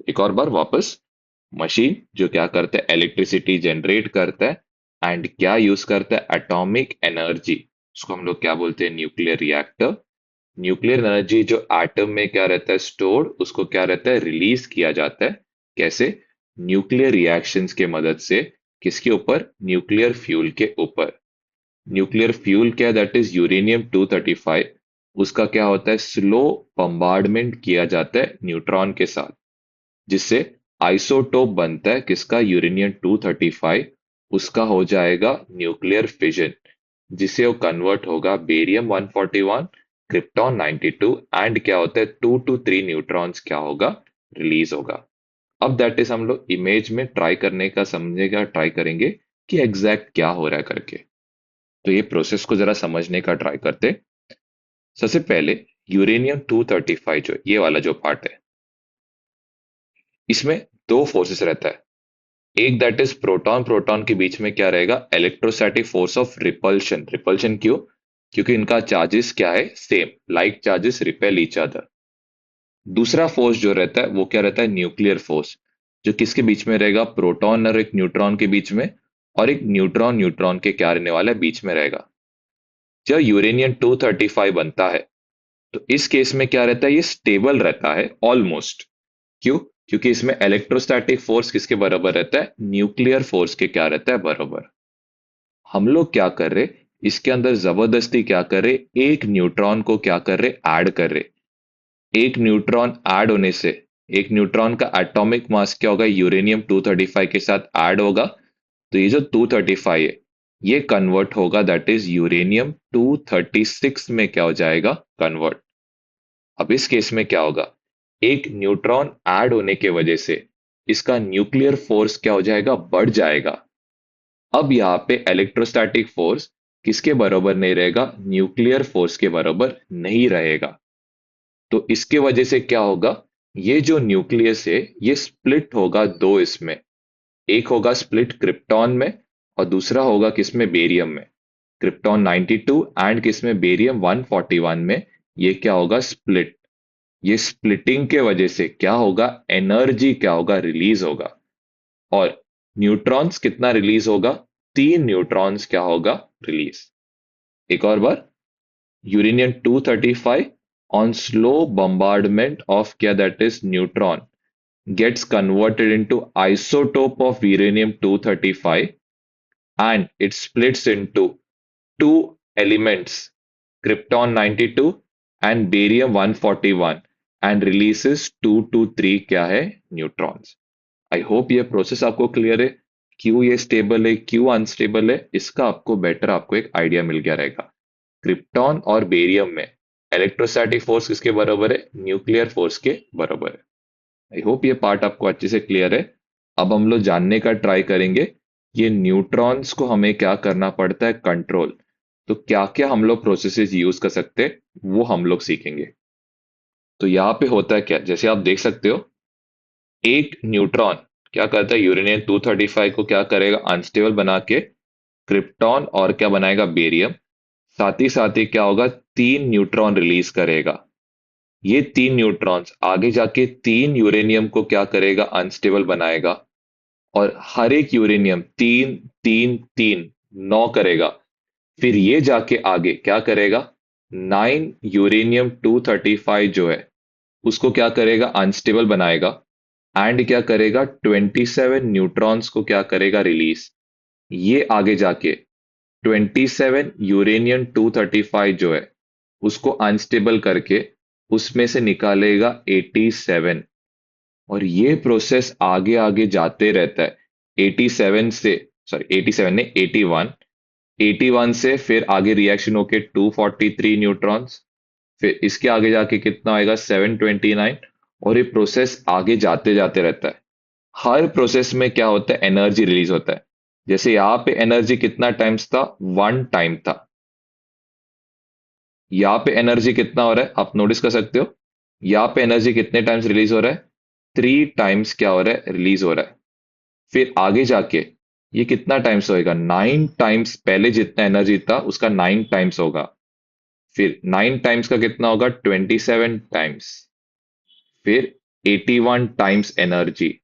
एक और बार वापस, मशीन जो क्या करता है? इलेक्ट्रिसिटी जनरेट करता है एंड क्या यूज करता है? Atomic energy. उसको हम लोग क्या बोलते हैं? Nuclear reactor. न्यूक्लियर एनर्जी जो एटम में क्या रहता है? स्टोर्ड, उसको क्या रहता है? रिलीज किया जाता है। कैसे? न्यूक्लियर रिएक्शंस के मदद से। किसके ऊपर? न्यूक्लियर फ्यूल के ऊपर। न्यूक्लियर फ्यूल क्या? That is uranium 235। उसका क्या होता है? स्लो बम्बार्डमेंट किया जाता है न्यूट्रॉन के साथ, जिससे आइसोटोप बनता है किसका? यूरेनियम 235। उसका हो जाएगा न्यूक्लियर फिजन, जिसे वो कन्वर्ट होगा बेरियम 141, क्रिप्टॉन 92 एंड क्या होता है? 2 to 3 न्यूट्रॉन्स क्या होगा? रिलीज होगा। अब दैट इज हम लोग इमेज में ट्राई करने का समझने का ट्राई करेंगे कि एग्जैक्ट क्या हो रहा है करके। तो ये प्रोसेस को जरा समझने का ट्राई करते। सबसे पहले यूरेनियम 235 जो ये वाला जो पार्ट है, इसमें दो फोर्सेस रहता है। एक दैट इज प्रोटॉन प्रोटॉन के बीच में क्या रहेगा? Electrostatic force of repulsion. Repulsion क्यों? क्योंकि इनका चार्जेस क्या है? Same, like charges repel each other. दूसरा फोर्स जो रहता है वो क्या रहता है? न्यूक्लियर फोर्स, जो किसके बीच में रहेगा? प्रोटॉन और एक न्यूट्रॉन के बीच में, और एक न्यूट्रॉन न्यूट्रॉन के क्या रहने वाला है? बीच में रहेगा। जब यूरेनियम 235 बनता है तो इस केस में क्या रहता है? ये स्टेबल रहता है ऑलमोस्ट। क्यों? क्योंकि इसमें इलेक्ट्रोस्टैटिक फोर्स किसके बराबर रहता है? न्यूक्लियर फोर्स के क्या रहता है? बराबर। हम लोग क्या कर रहे? इसके अंदर जबरदस्ती क्या कर रहे? एक न्यूट्रॉन को क्या कर रहे? ऐड कर रहे। एक न्यूट्रॉन ऐड होने से, एक न्यूट्रॉन का एटॉमिक मास क्या होगा? यूरेनियम 235 के साथ ऐड होगा। तो ये जो 235 है ये कन्वर्ट होगा दैट इज यूरेनियम 236 में क्या हो जाएगा? कन्वर्ट। अब इस केस में क्या होगा? एक न्यूट्रॉन ऐड होने के वजह से इसका न्यूक्लियर फोर्स क्या हो जाएगा? बढ़ जाएगा। अब यहाँ पे इलेक्ट्रोस्टैटिक फोर्स किसके बराबर नहीं रहेगा? न्यूक्लियर फोर्स के बराबर नहीं रहेगा। तो इसके वजह से क्या होगा? ये जो न्यूक्लियस है ये स्प्लिट होगा दो इसमें। एक होगा स्प्लिट क्रिप्टॉन में और दूसरा होगा किसमें? बेरियम में। क्रिप्टॉन 92 एंड किसमें बेरियम 141 में ये क्या होगा स्प्लिट। ये स्प्लिटिंग के वजह से क्या होगा एनर्जी क्या होगा रिलीज होगा। और न्यूट्रॉन्स कितना रिलीज होगा 3 न्यूट्रॉन्स क्या होगा रिलीज। एक और बार uranium 235 on slow bombardment of क्या that is neutron gets converted into isotope of uranium 235 and it splits into two elements krypton 92 and barium 141 and releases 2 to 3 क्या है न्यूट्रॉन्स। आई होप ये प्रोसेस आपको क्लियर है क्यों ये स्टेबल है क्यों अनस्टेबल है इसका आपको बेटर आपको एक आइडिया मिल गया रहेगा। क्रिप्टॉन और बेरियम में इलेक्ट्रोस्टैटिक फोर्स किसके बराबर है न्यूक्लियर फोर्स के बराबर है। आई होप ये पार्ट आपको अच्छे से क्लियर है। अब हम लोग जानने का ट्राई करेंगे ये न्यूट्रॉन्स को हमें क्या करना पड़ता है कंट्रोल। तो क्या क्या हम लोग प्रोसेसेस यूज कर सकते हैं वो हम लोग सीखेंगे। तो यहाँ पे होता है क्या जैसे आप देख सकते हो एक न्यूट्रॉन क्या करता है यूरेनियम 235 को क्या करेगा अनस्टेबल बना के क्रिप्टॉन और क्या बनाएगा बेरियम। साथ ही क्या होगा 3 न्यूट्रॉन रिलीज करेगा। ये 3 न्यूट्रॉन्स आगे जाके 3 यूरेनियम को क्या करेगा अनस्टेबल बनाएगा। और हर एक यूरेनियम 3 3 3 9 करेगा। फिर ये जाके आगे क्या करेगा 9 यूरेनियम 235 जो है उसको क्या करेगा अनस्टेबल बनाएगा एंड क्या करेगा 27 न्यूट्रॉन्स को क्या करेगा रिलीज। ये आगे जाके 27 यूरेनियम 235 जो है उसको अनस्टेबल करके उसमें से निकालेगा 87। और ये प्रोसेस आगे आगे जाते रहता है 87 से सॉरी 87 ने 81। 81 से फिर आगे रिएक्शन होके 243 न्यूट्रॉन्स। फिर इसके आगे जाके कितना आएगा 729। और ये प्रोसेस आगे जाते जाते रहता है। हर प्रोसेस में क्या होता है एनर्जी रिलीज होता है। जैसे यहाँ पे एनर्जी कितना टाइम्स था 1 टाइम था। यहाँ पे एनर्जी कितना हो रहा है आप नोटिस कर सकते हो। यहाँ पे एनर्जी कितने टाइम्स रिलीज हो रहा है 3 टाइम्स क्या हो रहा है रिलीज हो रहा है। फिर आगे जाके ये कितना टाइम्स होएगा 9 टाइम्स पहले जितना एनर्जी था उसका 9 टाइम्स होगा। फिर 9 टाइम्स का कितना होगा 27 टाइम्स। फिर 81 टाइम्स एनर्जी।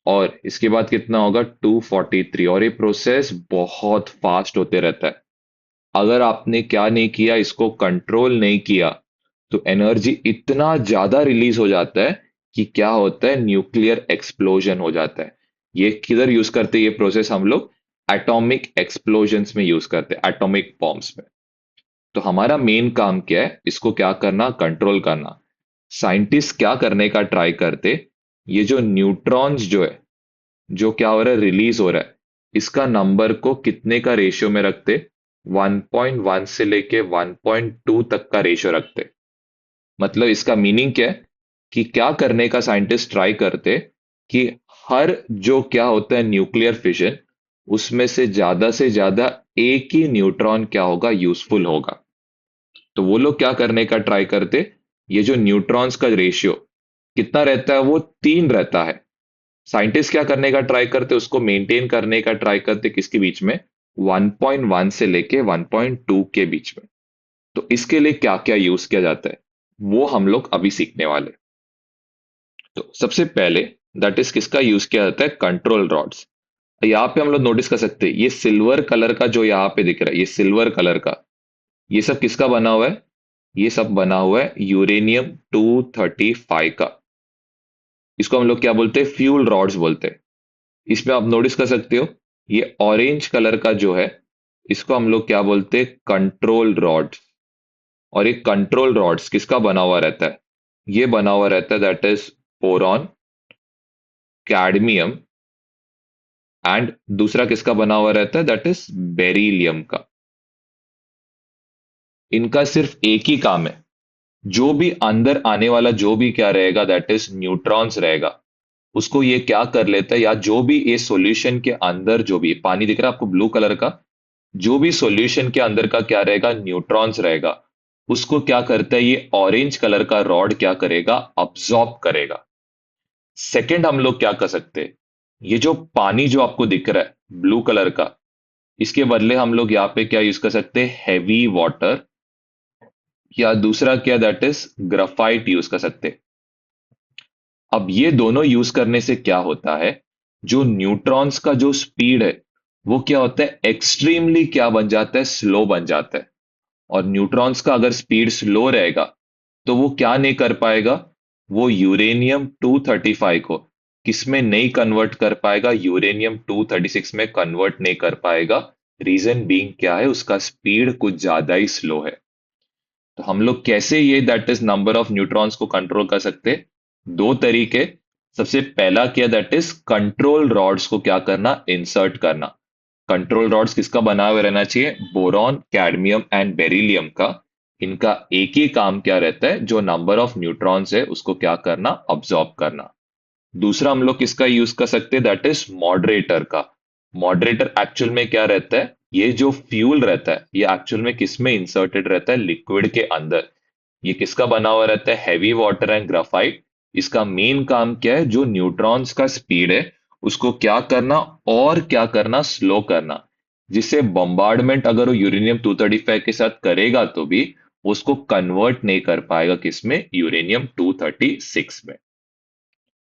और इसके बाद कितना होगा 243। और ये प्रोसेस बहुत फास्ट होते रहता है। अगर आपने क्या नहीं किया इसको कंट्रोल नहीं किया तो एनर्जी इतना ज्यादा रिलीज हो जाता है कि क्या होता है न्यूक्लियर एक्सप्लोजन हो जाता है। ये किधर यूज करते हैं ये प्रोसेस हम लोग एटॉमिक एक्सप्लोजन्स में यूज करते हैं एटॉमिक बॉम्ब्स में। तो हमारा मेन काम क्या है इसको क्या करना कंट्रोल करना। साइंटिस्ट क्या करने का ट्राई करते ये जो न्यूट्रॉन्स जो है जो क्या हो रहा है रिलीज हो रहा है इसका नंबर को कितने का रेशियो में रखते 1.1 से लेके 1.2 तक का रेशियो रखते। मतलब इसका मीनिंग क्या है कि क्या करने का साइंटिस्ट ट्राई करते कि हर जो क्या होता है न्यूक्लियर फिजन उसमें से ज्यादा एक ही न्यूट्रॉन क्या होगा यूजफुल होगा। तो वो लोग क्या करने का ट्राई करते ये जो न्यूट्रॉन्स का रेशियो कितना रहता है वो 3 रहता है। साइंटिस्ट क्या करने का ट्राई करते उसको मेंटेन करने का ट्राई करते किसके बीच में 1.1 से लेके 1.2 के बीच में। तो इसके लिए क्या क्या यूज किया जाता है वो हम लोग अभी सीखने वाले। तो सबसे पहले दैट इज किसका यूज किया जाता है कंट्रोल रॉड्स। यहाँ पे हम लोग नोटिस कर सकते हैं ये सिल्वर कलर का जो यहाँ पे दिख रहा है ये सिल्वर कलर का ये सब किसका बना हुआ है ये सब बना हुआ है यूरेनियम 235 का। इसको हम लोग क्या बोलते हैं फ्यूल रॉड्स बोलते हैं। इसमें आप नोटिस कर सकते हो ये ऑरेंज कलर का जो है इसको हम लोग क्या बोलते हैं कंट्रोल रॉड्स। और ये कंट्रोल रॉड्स किसका बना हुआ रहता है ये बना हुआ रहता है that is boron cadmium and दूसरा किसका बना हुआ रहता है दैट इज बेरिलियम का। इनका सिर्फ एक ही काम है जो भी अंदर आने वाला जो भी क्या रहेगा दैट इज न्यूट्रॉन्स रहेगा उसको ये क्या कर लेता है या जो भी ये सॉल्यूशन के अंदर जो भी पानी दिख रहा है आपको ब्लू कलर का जो भी सॉल्यूशन के अंदर का क्या रहेगा न्यूट्रॉन्स रहेगा उसको क्या करता है ये ऑरेंज कलर का रॉड क्या करेगा अब्सॉर्ब करेगा। सेकंड हम लोग क्या कर सकते हैं ये जो पानी जो आपको दिख रहा है ब्लू कलर का इसके बदले हम लोग यहाँ पे क्या यूज कर सकते हैं, हैवी वाटर, या दूसरा क्या, दैट इज ग्राफाइट यूज कर सकते हैं। अब ये दोनों यूज करने से क्या होता है, जो न्यूट्रॉन्स का जो स्पीड है वो क्या होता है, एक्सट्रीमली क्या बन जाता है, स्लो बन जाता है। और न्यूट्रॉन्स का अगर स्पीड स्लो रहेगा तो वो क्या नहीं कर पाएगा, वो यूरेनियम 235 को किसमें नहीं कन्वर्ट कर पाएगा, यूरेनियम 236 में कन्वर्ट नहीं कर पाएगा। रीजन बीइंग क्या है, उसका स्पीड कुछ ज्यादा ही स्लो है। तो हम लोग कैसे ये that is number of neutrons को कंट्रोल कर सकते हैं, दो तरीके। सबसे पहला क्या, दैट इज कंट्रोल रॉड्स को क्या करना, इंसर्ट करना। कंट्रोल रॉड्स किसका बना हुआ रहना चाहिए, बोरॉन, कैडमियम एंड बेरिलियम का। इनका एक ही काम क्या रहता है, जो नंबर ऑफ न्यूट्रॉन्स है उसको क्या करना, ऑब्जॉर्ब करना। दूसरा हम लोग किसका यूज कर सकते हैं, दैट इज मॉडरेटर का। मॉडरेटर एक्चुअल में क्या रहता है, ये जो फ्यूल रहता है ये एक्चुअल में किस में इंसर्टेड रहता है, लिक्विड के अंदर। ये किसका बना हुआ रहता है, हैवी वाटर एंड ग्राफाइट। इसका मेन काम क्या है, जो न्यूट्रॉन्स का स्पीड है उसको क्या करना, और क्या करना, स्लो करना। जिससे बम्बार्डमेंट अगर वो यूरेनियम 235 के साथ करेगा तो भी उसको कन्वर्ट नहीं कर पाएगा किसमें, यूरेनियम 236 में।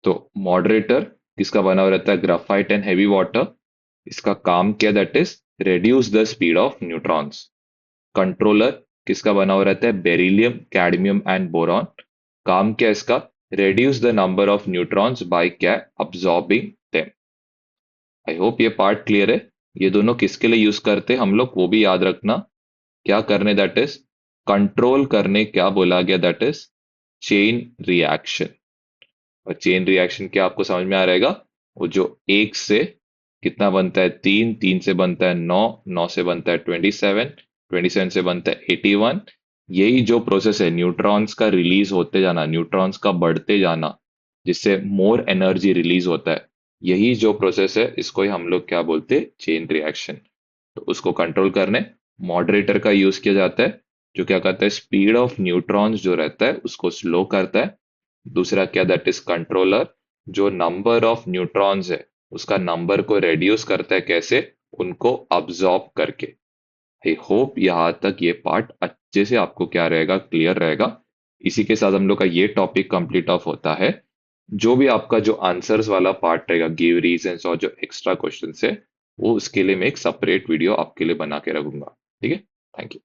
तो मॉडरेटर किसका बना हुआ रहता है, ग्राफाइट एंड हैवी वाटर। इसका काम क्या, that is reduce the speed of neutrons. Controller किसका बना हुआ रहता है, बेरिलियम, कैडमियम एंड बोरॉन। काम क्या है इसका, reduce the number of neutrons by क्या, अब्सॉर्बिंग देम। आई होप ये पार्ट क्लियर है। ये दोनों किसके लिए यूज करते हैं हम लोग, वो भी याद रखना। क्या करने, दैट इज कंट्रोल करने, क्या बोला गया, दैट इज चेन रिएक्शन। और चेन रिएक्शन क्या आपको समझ में आ रहेगा, वो जो एक से कितना बनता है, तीन, तीन से बनता है नौ, नौ से बनता है 27, 27 से बनता है 81। यही जो प्रोसेस है, न्यूट्रॉन्स का रिलीज होते जाना, न्यूट्रॉन्स का बढ़ते जाना, जिससे मोर एनर्जी रिलीज होता है, यही जो प्रोसेस है इसको ही हम लोग क्या बोलते हैं, चेन रिएक्शन। तो उसको कंट्रोल करने मॉडरेटर का यूज किया जाता है, जो क्या करता है, स्पीड ऑफ न्यूट्रॉन्स जो रहता है उसको स्लो करता है। दूसरा क्या, दैट इज कंट्रोलर, जो नंबर ऑफ न्यूट्रॉन्स है उसका नंबर को रेड्यूस करता है, कैसे, उनको अब्सॉर्ब करके। आई होप यहां तक ये पार्ट अच्छे से आपको क्या रहेगा, क्लियर रहेगा। इसी के साथ हम लोग का ये टॉपिक कंप्लीट ऑफ होता है। जो भी आपका जो आंसर्स वाला पार्ट रहेगा, गिव रीजंस और जो एक्स्ट्रा क्वेश्चन है, वो उसके लिए मैं एक सेपरेट वीडियो आपके लिए बना के रखूंगा। ठीक है, थैंक यू।